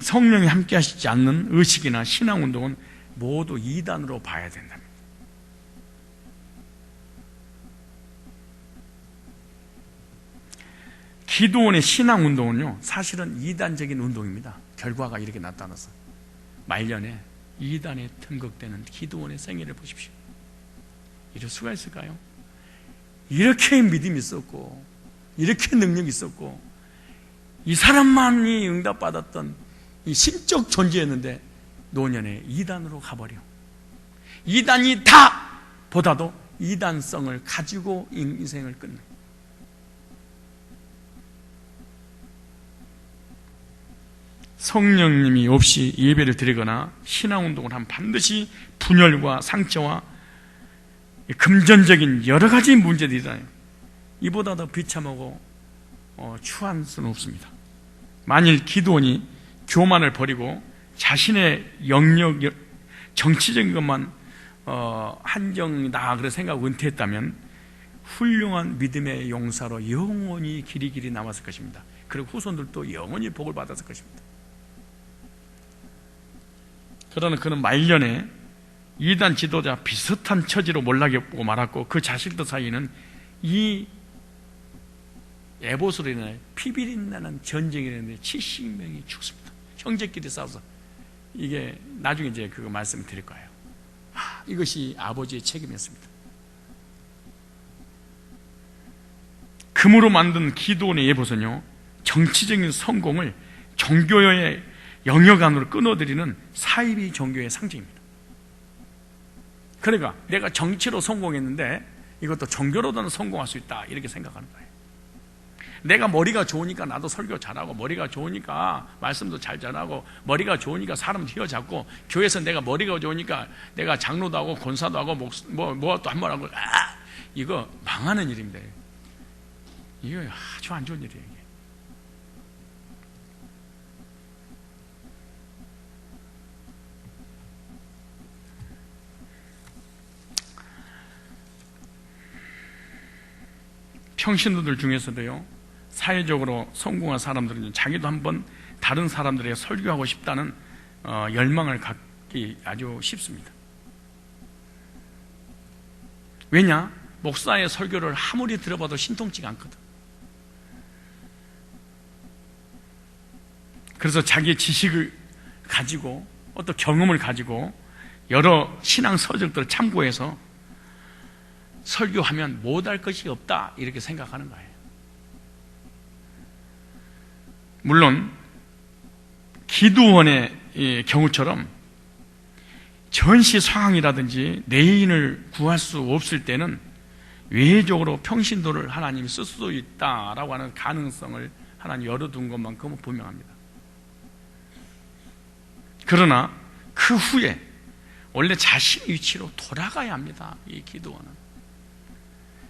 성령이 함께 하시지 않는 의식이나 신앙운동은 모두 이단으로 봐야 된답니다. 기도원의 신앙운동은요 사실은 이단적인 운동입니다. 결과가 이렇게 나타나서 말년에 이단에 등극되는 기도원의 생애를 보십시오. 이럴 수가 있을까요? 이렇게 믿음이 있었고 이렇게 능력이 있었고 이 사람만이 응답받았던 이 신적 존재였는데 노년에 이단으로 가버려. 이단이 다 보다도 이단성을 가지고 인생을 끝내. 성령님이 없이 예배를 드리거나 신앙운동을 하면 반드시 분열과 상처와 금전적인 여러 가지 문제들이 있잖아요. 이보다 더 비참하고 추한 수는 없습니다. 만일 기도원이 교만을 버리고 자신의 영역, 정치적인 것만 한정이다 그래 생각하고 은퇴했다면 훌륭한 믿음의 용사로 영원히 길이 남았을 것입니다. 그리고 후손들도 영원히 복을 받았을 것입니다. 그러나 그는 말년에 이단 지도자 비슷한 처지로 몰락했고 말았고 그 자식들 사이에는 이 에봇으로 인해 피비린내는 전쟁이 있는데 70명이 죽습니다. 형제끼리 싸워서 이게 나중에 이제 그거 말씀드릴 거예요. 이것이 아버지의 책임이었습니다. 금으로 만든 기도원의 에봇은요 정치적인 성공을 종교의 영역 안으로 끊어들이는 사이비 종교의 상징입니다. 그러니까 내가 정치로 성공했는데 이것도 종교로도 성공할 수 있다 이렇게 생각하는 거예요. 내가 머리가 좋으니까 나도 설교 잘하고 머리가 좋으니까 말씀도 잘 전하고 머리가 좋으니까 사람 휘어잡고 교회에서 내가 머리가 좋으니까 내가 장로도 하고 권사도 하고 뭐 또 한 번 하고 이거 망하는 일입니다. 이거 아주 안 좋은 일이에요. 평신도들 중에서도요 사회적으로 성공한 사람들은 자기도 한번 다른 사람들에게 설교하고 싶다는 열망을 갖기 아주 쉽습니다. 왜냐? 목사의 설교를 아무리 들어봐도 신통치가 않거든. 그래서 자기의 지식을 가지고 어떤 경험을 가지고 여러 신앙 서적들을 참고해서 설교하면 못할 것이 없다 이렇게 생각하는 거예요. 물론 기드온의 경우처럼 전시 상황이라든지 내인을 구할 수 없을 때는 외적으로 평신도를 하나님이 쓸 수도 있다라고 하는 가능성을 하나님 열어둔 것만큼은 분명합니다. 그러나 그 후에 원래 자신 위치로 돌아가야 합니다. 이 기드온은.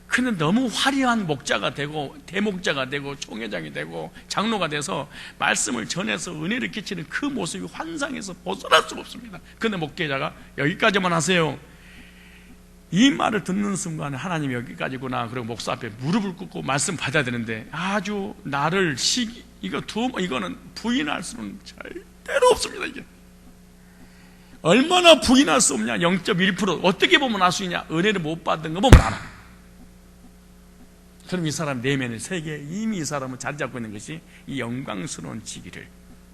그런데 너무 화려한 목자가 되고 대목자가 되고 총회장이 되고 장로가 돼서 말씀을 전해서 은혜를 끼치는 그 모습이 환상에서 벗어날 수가 없습니다. 그런데 목회자가 여기까지만 하세요. 이 말을 듣는 순간에 하나님이 여기까지구나. 그리고 목사 앞에 무릎을 꿇고 말씀 받아야 되는데 아주 나를 이거는 부인할 수는 절대로 없습니다. 이게 얼마나 부인할 수 없냐. 0.1% 어떻게 보면 알 수 있냐. 은혜를 못 받은 거 보면 알아. 그럼 이 사람 내면의 세계에 이미 이 사람은 자리 잡고 있는 것이 이 영광스러운 직위를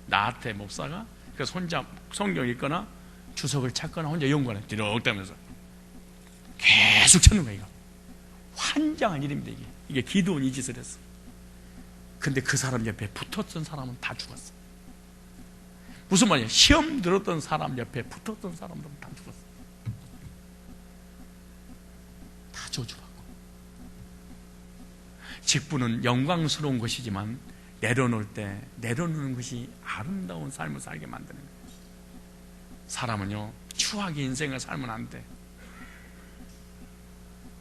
나한테 목사가 그래서 혼자 성경 읽거나 주석을 찾거나 혼자 연구하는 뒤럭대면서 계속 찾는 거예요. 환장한 일입니다. 이게 기드온이 이 짓을 했어. 근데 그 사람 옆에 붙었던 사람은 다 죽었어. 무슨 말이야? 시험 들었던 사람 옆에 붙었던 사람들은 다 죽었어. 다 저주받고. 직분은 영광스러운 것이지만 내려놓을 때 내려놓는 것이 아름다운 삶을 살게 만드는 거예요. 사람은요 추하게 인생을 살면 안 돼.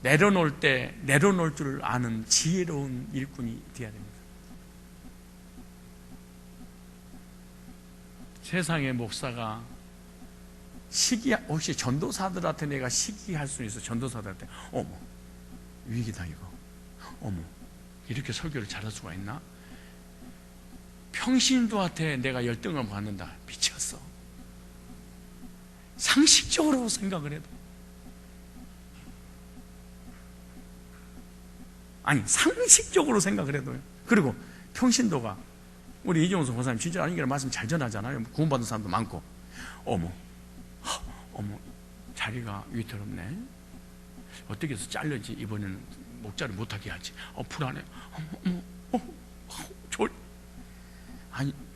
내려놓을 때 내려놓을 줄 아는 지혜로운 일꾼이 되어야 됩니다. 세상의 목사가 혹시 전도사들한테 내가 시기할 수 있어. 전도사들한테 어머 위기다 이거 어머 이렇게 설교를 잘할 수가 있나? 평신도한테 내가 열등을 받는다. 미쳤어. 상식적으로 생각을 해도 상식적으로 생각을 해도요. 그리고 평신도가 우리 이종수 권사님 진짜 아니기를 말씀 잘 전하잖아요. 구원받은 사람도 많고 어머 자기가 위태롭네. 어떻게 해서 잘려지 이번에는 목자를 못하게 하지. 불안해.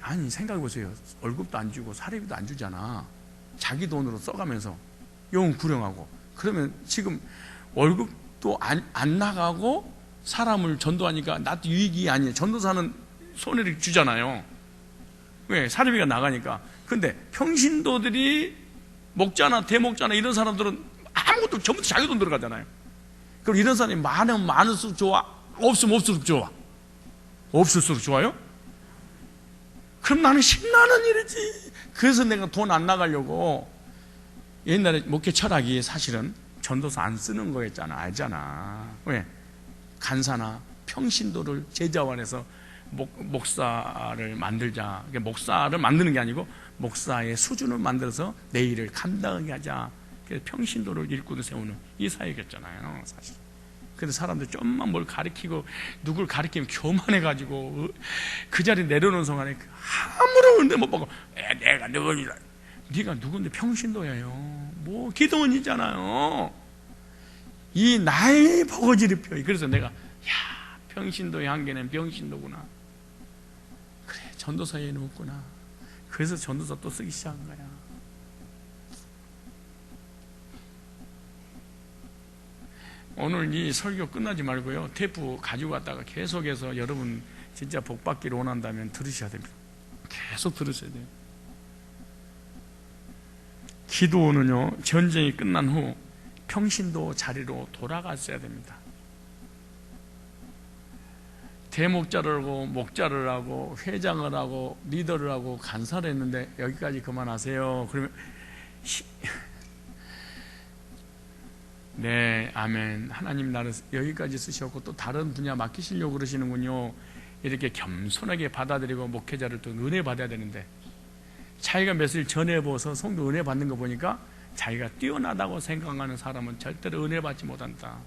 아니 생각해보세요. 월급도 안 주고 사례비도 안 주잖아. 자기 돈으로 써가면서 영 구령하고 그러면 지금 월급도 안 나가고 사람을 전도하니까 나도 유익이 아니에요. 전도사는 손해를 주잖아요. 왜? 사례비가 나가니까. 근데 평신도들이 목자나 대목자나 이런 사람들은 아무것도 전부 다 자기 돈 들어가잖아요. 그럼 이런 사람이 많으면 많을수록 좋아? 없으면 없을수록 좋아? 없을수록 좋아요? 그럼 나는 신나는 일이지. 그래서 내가 돈 안 나가려고 옛날에 목회 철학이 사실은 전도사 안 쓰는 거였잖아. 알잖아. 왜? 간사나 평신도를 제자원해서 목사를 만들자. 목사를 만드는 게 아니고 목사의 수준을 만들어서 내 일을 감당하게 하자. 그래서 평신도를 일꾼을 세우는 이 사역이었잖아요, 사실. 근데 사람들 좀만 뭘 가르치고 누굴 가르치면 교만해가지고 그 자리 내려놓은 순간에 아무런 은혜 못 받고 내가 누구냐? 네가 누군데 평신도예요. 뭐 기도원이잖아요. 이 나의 버거지를 펴. 그래서 내가 평신도의 한계는 병신도구나. 그래 전도사에는 없구나. 그래서 전도사 또 쓰기 시작한 거야. 오늘 이 설교 끝나지 말고요 테이프 가지고 갔다가 계속해서 여러분 진짜 복 받기를 원한다면 들으셔야 됩니다. 계속 들으셔야 돼요. 기도는요 전쟁이 끝난 후 평신도 자리로 돌아갔어야 됩니다. 대목자를 하고 목자를 하고 회장을 하고 리더를 하고 간사를 했는데 여기까지 그만하세요. 그러면 네, 아멘. 하나님 나를 여기까지 쓰셨고 또 다른 분야 맡기시려고 그러시는군요. 이렇게 겸손하게 받아들이고 목회자를 또 은혜 받아야 되는데 자기가 며칠 전에 보서 성도 은혜 받는 거 보니까 자기가 뛰어나다고 생각하는 사람은 절대로 은혜 받지 못한다.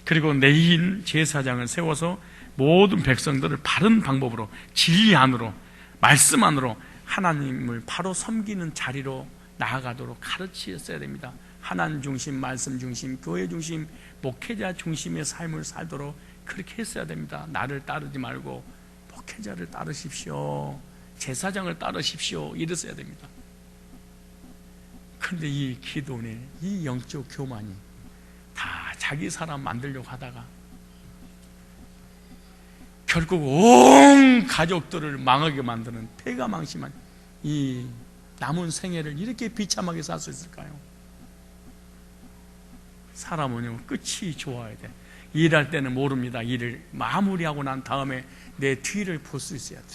그리고 내인 제사장을 세워서 모든 백성들을 바른 방법으로, 진리 안으로, 말씀 안으로 하나님을 바로 섬기는 자리로 나아가도록 가르치셨어야 됩니다. 하나님 중심, 말씀 중심, 교회 중심, 목회자 중심의 삶을 살도록 그렇게 했어야 됩니다. 나를 따르지 말고 목회자를 따르십시오, 제사장을 따르십시오, 이랬어야 됩니다. 그런데 이 기도원의 이 영적 교만이 다 자기 사람 만들려고 하다가 결국 온 가족들을 망하게 만드는 패가망신한 이 남은 생애를 이렇게 비참하게 살 수 있을까요? 사람은요, 끝이 좋아야 돼. 일할 때는 모릅니다. 일을 마무리하고 난 다음에 내 뒤를 볼 수 있어야 돼.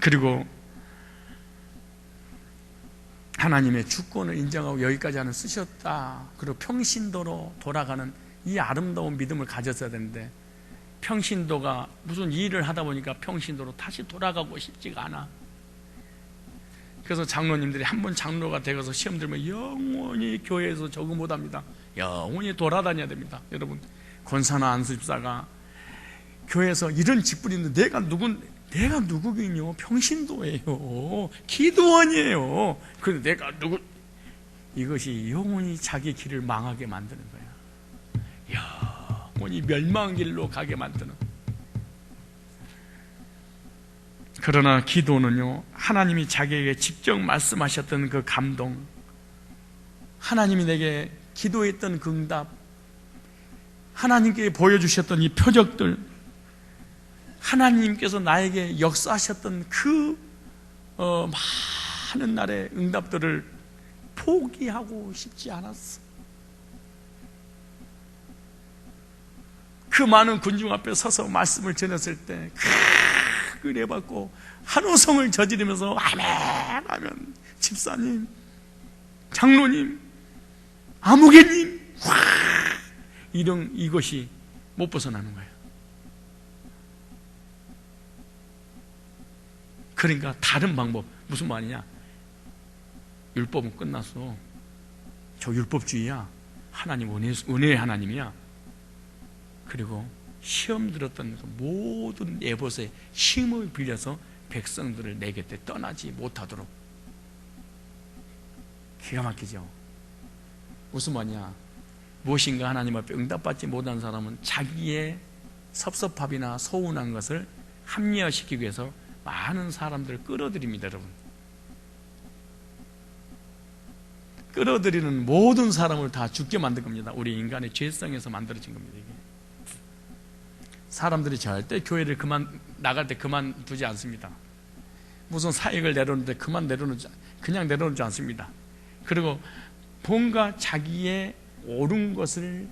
그리고 하나님의 주권을 인정하고 여기까지 하는 쓰셨다. 그리고 평신도로 돌아가는 이 아름다운 믿음을 가졌어야 되는데, 평신도가 무슨 일을 하다 보니까 평신도로 다시 돌아가고 싶지가 않아. 그래서 장로님들이 한 번 장로가 되어서 시험 들면 영원히 교회에서 적응 못합니다. 영원히 돌아다녀야 됩니다. 여러분, 권사나 안수집사가 교회에서 이런 직분이 있는데 내가 누구긴요? 평신도예요, 기도원이에요. 그런데 내가 누구? 이것이 영원히 자기 길을 망하게 만드는 거야. 영원히 멸망길로 가게 만드는. 그러나 기도는요, 하나님이 자기에게 직접 말씀하셨던 그 감동, 하나님이 내게 기도했던 그 응답, 하나님께 보여주셨던 이 표적들, 하나님께서 나에게 역사하셨던 그 많은 날의 응답들을 포기하고 싶지 않았어. 그 많은 군중 앞에 서서 말씀을 전했을 때 은혜 받고 한호성을 저지르면서 아멘 하면 집사님, 장로님, 아무개님 이것이 못 벗어나는 거예요. 그러니까 다른 방법, 무슨 말이냐, 율법은 끝났어. 저 율법주의야. 하나님 은혜의 하나님이야. 그리고 시험 들었던 모든 에봇의 힘을 빌려서 백성들을 내 곁에 떠나지 못하도록. 기가 막히죠. 무슨 말이냐, 무엇인가 하나님 앞에 응답받지 못한 사람은 자기의 섭섭함이나 서운한 것을 합리화시키기 위해서 많은 사람들을 끌어들입니다. 여러분, 끌어들이는 모든 사람을 다 죽게 만든 겁니다. 우리 인간의 죄성에서 만들어진 겁니다. 이게. 사람들이 절대 교회를 나갈 때 그만두지 않습니다. 무슨 사역을 내려놓는데 그냥 내려놓지 않습니다. 그리고 뭔가 자기의 옳은 것을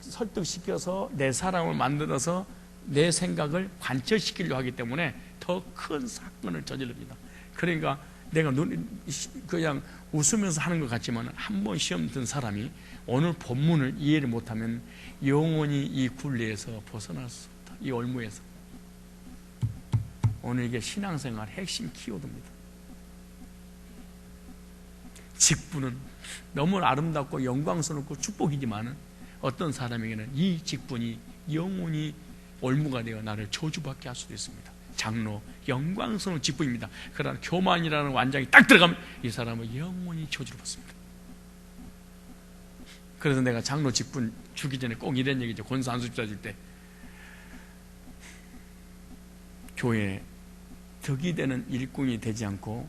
설득시켜서 내 사람을 만들어서 내 생각을 관철시키려고 하기 때문에 더 큰 사건을 저지릅니다. 그러니까 내가 그냥 웃으면서 하는 것 같지만 한 번 시험 든 사람이 오늘 본문을 이해를 못하면 영원히 이 굴레에서 벗어날 수 없다. 이 올무에서. 오늘 이게 신앙생활 핵심 키워드입니다. 직분은 너무 아름답고 영광스럽고 축복이지만 어떤 사람에게는 이 직분이 영원히 올무가 되어 나를 저주받게 할 수도 있습니다. 장로, 영광스러운 직분입니다. 그러나 교만이라는 완장이 딱 들어가면 이 사람은 영원히 저주를 받습니다. 그래서 내가 장로 직분 주기 전에 꼭 이런 얘기죠. 권사 안수집사 줄 때 교회에 덕이 되는 일꾼이 되지 않고,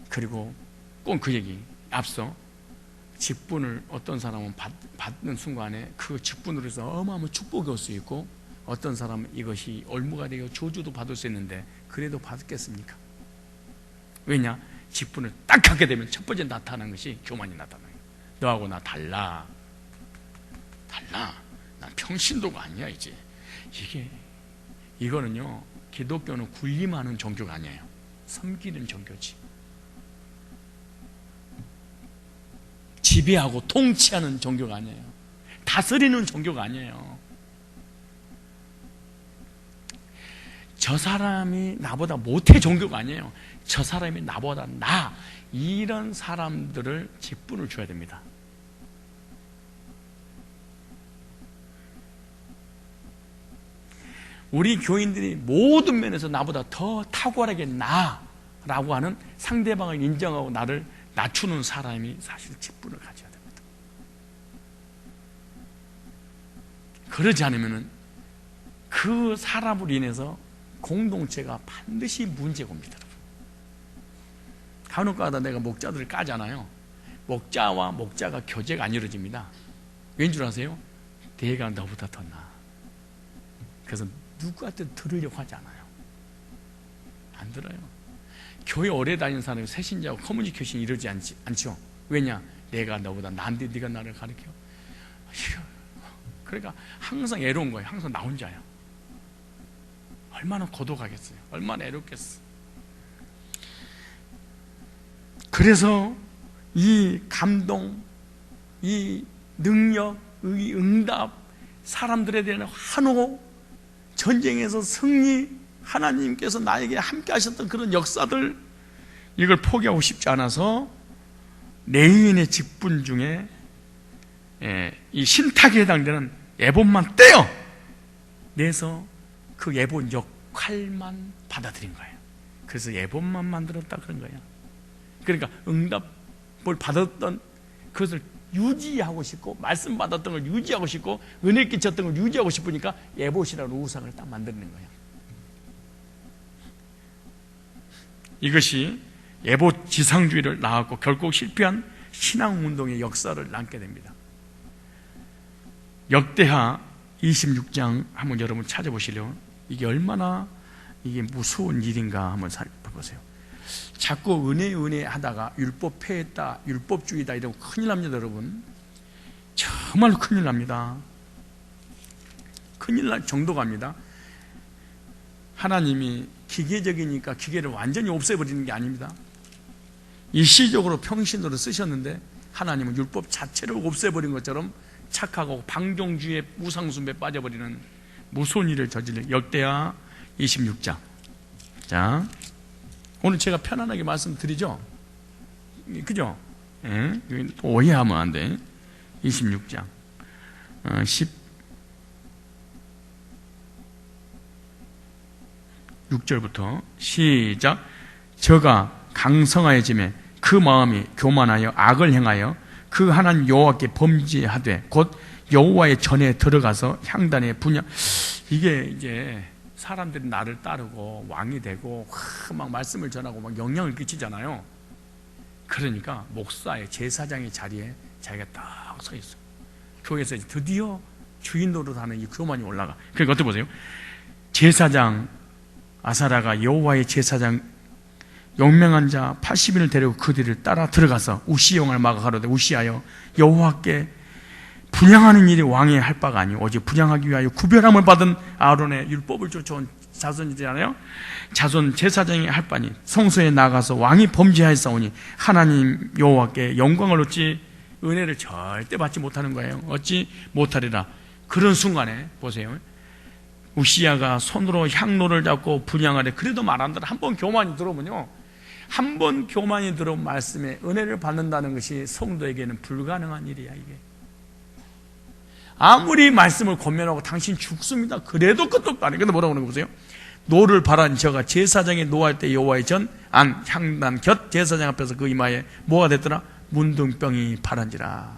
그리고 꼭 그 얘기, 앞서 직분을 어떤 사람은 받는 순간에 그 직분으로 해서 어마어마한 축복이 올 수 있고, 어떤 사람은 이것이 올무가 되어 저주도 받을 수 있는데 그래도 받겠습니까? 왜냐? 직분을 딱 갖게 되면 첫 번째 나타나는 것이 교만이 나타나요. 너하고 나 달라. 난 평신도가 아니야. 이제 이거는요, 기독교는 군림하는 종교가 아니에요. 섬기는 종교지. 지배하고 통치하는 종교가 아니에요. 다스리는 종교가 아니에요. 저 사람이 나보다 못해 종교가 아니에요. 저 사람이 나보다 이런 사람들을 직분을 줘야 됩니다. 우리 교인들이 모든 면에서 나보다 더 탁월하게 나라고 하는 상대방을 인정하고 나를 낮추는 사람이 사실 직분을 가져야 됩니다. 그러지 않으면 그 사람으로 인해서 공동체가 반드시 문제가 옵니다. 간혹가다 내가 목자들을 까잖아요. 목자와 목자가 교제가 안 이루어집니다. 왠 줄 아세요? 내가 너보다 더 나아. 그래서 누구한테 들으려고 하지 않아요. 안 들어요. 교회 오래 다니는 사람이 새신자하고 커뮤니케이션 이러지 않죠. 왜냐? 내가 너보다 나은데 네가 나를 가르쳐. 그러니까 항상 애로운 거예요. 항상 나 혼자야. 얼마나 고독하겠어요. 얼마나 애롭겠어. 그래서 이 감동, 이 능력, 이 응답, 사람들에 대한 환호, 전쟁에서 승리, 하나님께서 나에게 함께 하셨던 그런 역사들, 이걸 포기하고 싶지 않아서 레위인의 직분 중에 이 신탁에 해당되는 예본만 떼어 내서 그 예본 역할만 받아들인 거예요. 그래서 예본만 만들었다 그런 거예요. 그러니까 응답을 받았던 그것을 유지하고 싶고, 말씀 받았던 걸 유지하고 싶고, 은혜 끼쳤던 걸 유지하고 싶으니까 예봇이라는 우상을 딱 만드는 거예요. 이것이 예봇 지상주의를 낳았고 결국 실패한 신앙운동의 역사를 남게 됩니다. 역대하 26장 한번 여러분 찾아보시려고, 이게 얼마나 이게 무서운 일인가 한번 살펴보세요. 자꾸 은혜 하다가 율법 폐했다, 율법주의다 이러고 큰일 납니다. 여러분, 정말로 큰일 납니다. 큰일 날 정도가 합니다. 하나님이 기계적이니까 기계를 완전히 없애버리는 게 아닙니다. 일시적으로 평신도로 쓰셨는데 하나님은 율법 자체를 없애버린 것처럼 착하고 방종주의의 우상숭배에 빠져버리는 무서운 일을 저지른 역대하 26장. 자, 오늘 제가 편안하게 말씀드리죠? 그죠? 예? 오해하면 안 돼. 26장 16절부터 시작. 저가 강성하여짐에 그 마음이 교만하여 악을 행하여 그 하나님 여호와께 범죄하되 곧 여호와의 전에 들어가서 향단에 분향. 이게 이제 사람들이 나를 따르고 왕이 되고 막 말씀을 전하고 막 영향을 끼치잖아요. 그러니까 목사의 제사장의 자리에 자기가 딱 서 있어요. 교회에서 드디어 주인 노릇하는 이 교만이 올라가. 그러니까 어떻게 보세요? 제사장 아사라가 여호와의 제사장 용맹한 자 80인을 데리고 그 뒤를 따라 들어가서 우시 영을 막아 가로되 우시하여 여호와께 분향하는 일이 왕의 할 바가 아니오 오직 분향하기 위하여 구별함을 받은 아론의 율법을 쫓아온 자손이잖아요. 자손 제사장이 할 바니 성소에 나가서 왕이 범죄하였사오니 하나님 여호와께 영광을 얻지 은혜를 절대 받지 못하는 거예요. 얻지 못하리라. 그런 순간에 보세요. 우시야가 손으로 향로를 잡고 분향하래. 그래도 말 안 들어. 한 번 교만이 들어오면요, 한 번 교만이 들어온 말씀에 은혜를 받는다는 것이 성도에게는 불가능한 일이야. 이게 아무리 말씀을 권면하고 당신 죽습니다 그래도 끄떡도 안 해. 근데 뭐라고 그러는 거 보세요. 노를 바란 저가 제사장이 노할 때 여호와의 전 안 향단 곁 제사장 앞에서 그 이마에 뭐가 됐더라? 문둥병이 바란지라.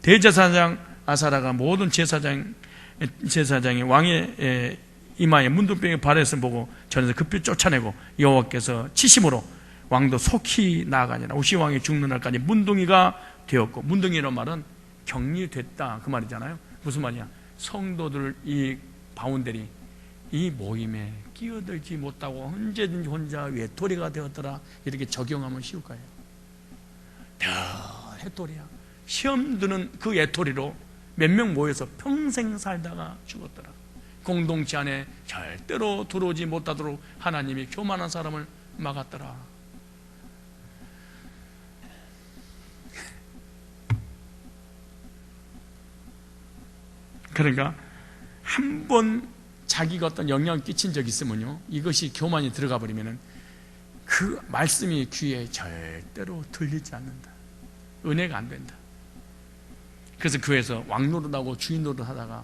대제사장 아사라가 모든 제사장이 왕의 이마에 문둥병이 바랬을 보고 전에서 급히 쫓아내고 여호와께서 치심으로 왕도 속히 나아가니라. 우시 왕이 죽는 날까지 문둥이가 되었고, 문둥이라는 말은 격리됐다 그 말이잖아요. 무슨 말이야? 성도들 이 바운더리 이 모임에 끼어들지 못하고 언제든지 혼자 외톨이가 되었더라. 이렇게 적용하면 쉬울 거예요. 외톨이야. 시험 드는 그 외톨이로 몇 명 모여서 평생 살다가 죽었더라. 공동체 안에 절대로 들어오지 못하도록 하나님이 교만한 사람을 막았더라. 그러니까 한 번 자기가 어떤 영향을 끼친 적이 있으면요, 이것이 교만이 들어가 버리면은 그 말씀이 귀에 절대로 들리지 않는다. 은혜가 안 된다. 그래서 교회에서 왕 노릇하고 주인 노릇하다가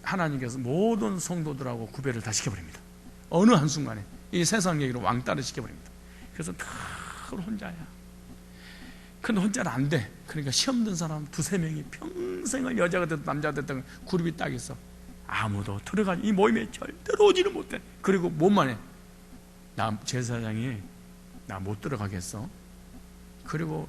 하나님께서 모든 성도들하고 구별을 다 시켜버립니다. 어느 한순간에 이 세상 얘기로 왕따를 시켜버립니다. 그래서 늘 혼자야. 근데 혼자는 안 돼. 그러니까 시험 든 사람 두세 명이 평생을 여자가 됐든 남자가 됐든 그룹이 딱 있어. 아무도 들어가지, 이 모임에 절대로 오지를 못해. 그리고 뭔만 해. 제사장이 나 못 들어가겠어. 그리고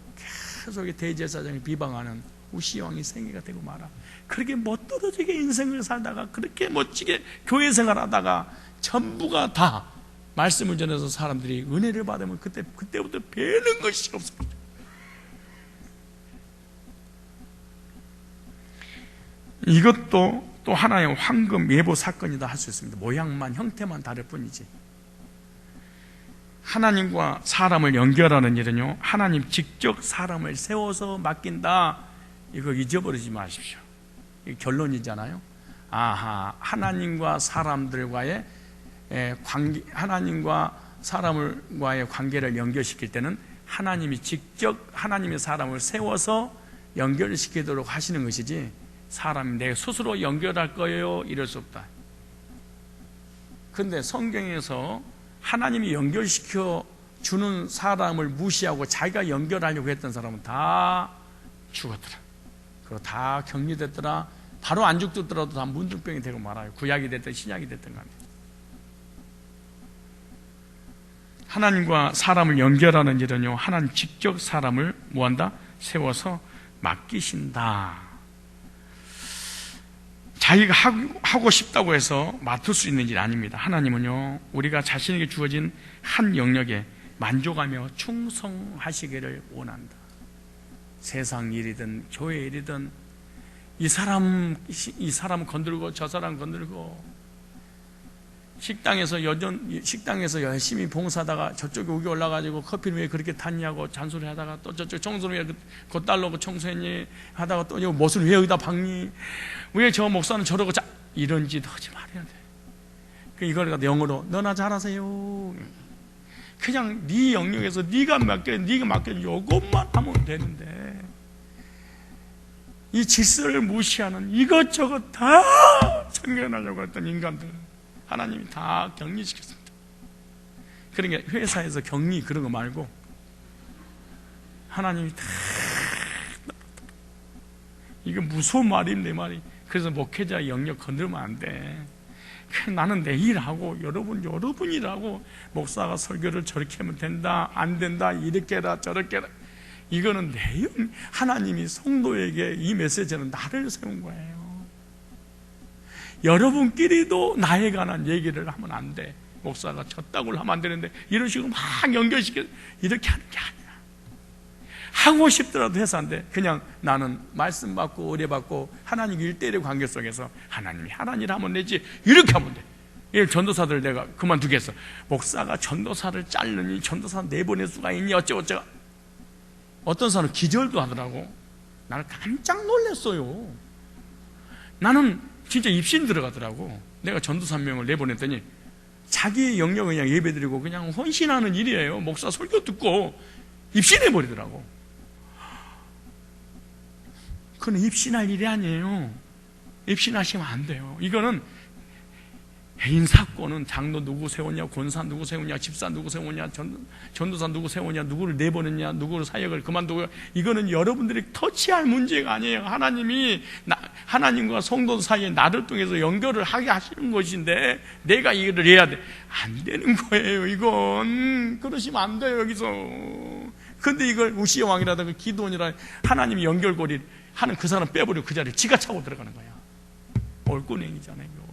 계속 대제사장이 비방하는 우시왕이 생애가 되고 말아. 그렇게 멋떨어지게 인생을 살다가 그렇게 멋지게 교회 생활하다가 전부가 다 말씀을 전해서 사람들이 은혜를 받으면 그때부터 배는 것이 없습니다. 이것도 또 하나의 황금 예보 사건이다 할 수 있습니다. 모양만, 형태만 다를 뿐이지. 하나님과 사람을 연결하는 일은요, 하나님 직접 사람을 세워서 맡긴다. 이거 잊어버리지 마십시오. 이게 결론이잖아요. 아하, 하나님과 사람들과의 관계, 하나님과 사람과의 관계를 연결시킬 때는 하나님이 직접 하나님의 사람을 세워서 연결시키도록 하시는 것이지, 사람이 내 스스로 연결할 거예요 이럴 수 없다. 근데 성경에서 하나님이 연결시켜 주는 사람을 무시하고 자기가 연결하려고 했던 사람은 다 죽었더라. 그리고 다 격리됐더라. 바로 안 죽더라도 다 문둥병이 되고 말아요. 구약이 됐든 신약이 됐든 간에. 하나님과 사람을 연결하는 일은요, 하나님 직접 사람을 뭐한다? 세워서 맡기신다. 자기가 하고 싶다고 해서 맡을 수 있는 일 아닙니다. 하나님은요, 우리가 자신에게 주어진 한 영역에 만족하며 충성하시기를 원한다. 세상 일이든 교회 일이든 이 사람 건들고 저 사람 건들고, 식당에서 열심히 봉사하다가 저쪽에 우기 올라가지고 커피를 왜 그렇게 탔냐고 잔소리 하다가, 또 저쪽 청소를 왜 그 달러고 청소했니 하다가, 또 못을 왜 여기다 박니, 왜 저 목사는 저러고, 이런 짓 하지 말아야 돼. 이걸 갖다 영어로 너나 잘하세요. 그냥 네 영역에서 네가 맡겨 요것만 하면 되는데, 이 질서를 무시하는 이것저것 다 참견하려고 했던 인간들 하나님이 다 격리시켰습니다. 그러니까 회사에서 격리 그런 거 말고 하나님이 다, 이거 무서운 말인데 말이. 그래서 목회자 영역 건들면 안 돼. 나는 내 일하고 여러분 일하고, 목사가 설교를 저렇게 하면 된다 안 된다 이렇게 해라 저렇게 해라, 이거는 내용. 하나님이 성도에게 이 메시지는 나를 세운 거예요. 여러분끼리도 나에 관한 얘기를 하면 안 돼. 목사가 졌다고 하면 안 되는데 이런 식으로 막 연결시켜 이렇게 하는 게 아니야. 하고 싶더라도 해서 안 돼. 그냥 나는 말씀 받고 의뢰 받고 하나님 1대1의 관계 속에서 하나님이 하라는 일 하면 되지, 이렇게 하면 돼. 이 전도사들 내가 그만두겠어. 목사가 전도사를 자르니 전도사 내보낼 수가 있니 어쩌고저쩌고. 어떤 사람은 기절도 하더라고. 나는 깜짝 놀랐어요. 나는 진짜 입신 들어가더라고. 내가 전도사 1명을 내보냈더니 자기 영역을 그냥 예배드리고 그냥 헌신하는 일이에요. 목사 설교 듣고 입신해버리더라고. 그건 입신할 일이 아니에요. 입신하시면 안 돼요. 이거는 개인 사건은 장로 누구 세웠냐, 권사 누구 세웠냐, 집사 누구 세웠냐, 전도사 누구 세웠냐, 누구를 내보냈냐, 누구를 사역을 그만두고, 이거는 여러분들이 터치할 문제가 아니에요. 하나님이 하나님과 성도 사이에 나를 통해서 연결을 하게 하시는 것인데 내가 이거를 해야 돼. 안 되는 거예요. 이건 그러시면 안 돼요. 여기서. 근데 이걸 우시의 왕이라든가 기드온이라 하나님이 연결고리 하는 그 사람 빼버리고 그 자리에 지가 차고 들어가는 거야. 얼굴행이잖아요.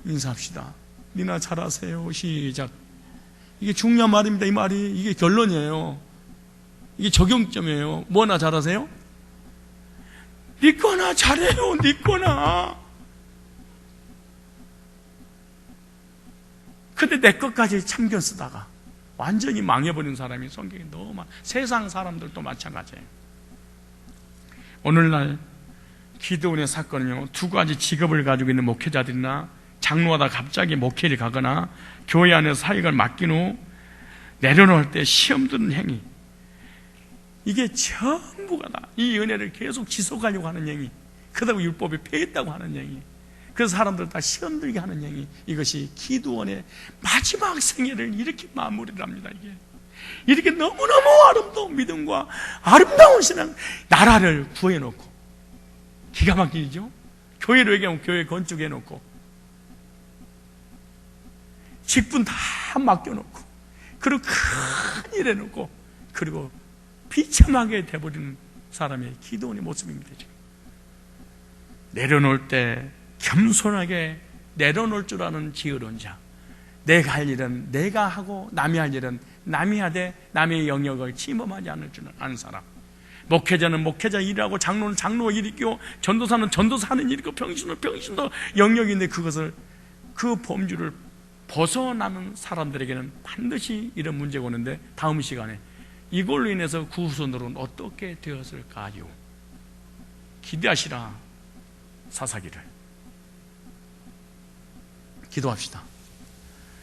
인사합시다. 니나 잘하세요. 시작. 이게 중요한 말입니다. 이 말이. 이게 결론이에요. 이게 적용점이에요. 뭐나 잘하세요? 니 거나 잘해요. 니 거나. 근데 내 것까지 참견 쓰다가 완전히 망해버린 사람이 성경에 너무 많아. 세상 사람들도 마찬가지예요. 오늘날 기드온의 사건은요, 두 가지 직업을 가지고 있는 목회자들이나 장로하다 갑자기 목회를 가거나 교회 안에서 사역을 맡긴 후 내려놓을 때 시험 드는 행위, 이게 전부가 다 이 은혜를 계속 지속하려고 하는 행위, 그러다가 율법이 폐했다고 하는 얘기. 그래서 사람들 다 시험 들게 하는 얘기. 이것이 기드온의 마지막 생애를 이렇게 마무리를 합니다. 이게 이렇게 너무너무 아름다운 믿음과 아름다운 신앙, 나라를 구해놓고, 기가 막히죠? 교회로 얘기하면 교회 건축해놓고, 직분 다 맡겨놓고, 그리고 큰 일 해놓고, 그리고 비참하게 돼버리는 사람의 기드온의 모습입니다. 지금 내려놓을 때 겸손하게 내려놓을 줄 아는 지혜로운 자, 내가 할 일은 내가 하고 남이 할 일은 남이 하되 남의 영역을 침범하지 않을 줄 아는 사람, 목회자는 목회자 일하고 장로는 장로 일이고 전도사는 전도사 하는 일이고 병신은 병신도 영역인데 그것을, 그 범주를 벗어나는 사람들에게는 반드시 이런 문제가 오는데, 다음 시간에 이걸로 인해서 그 후손들은 어떻게 되었을까요? 기대하시라 사사기를. 기도합시다.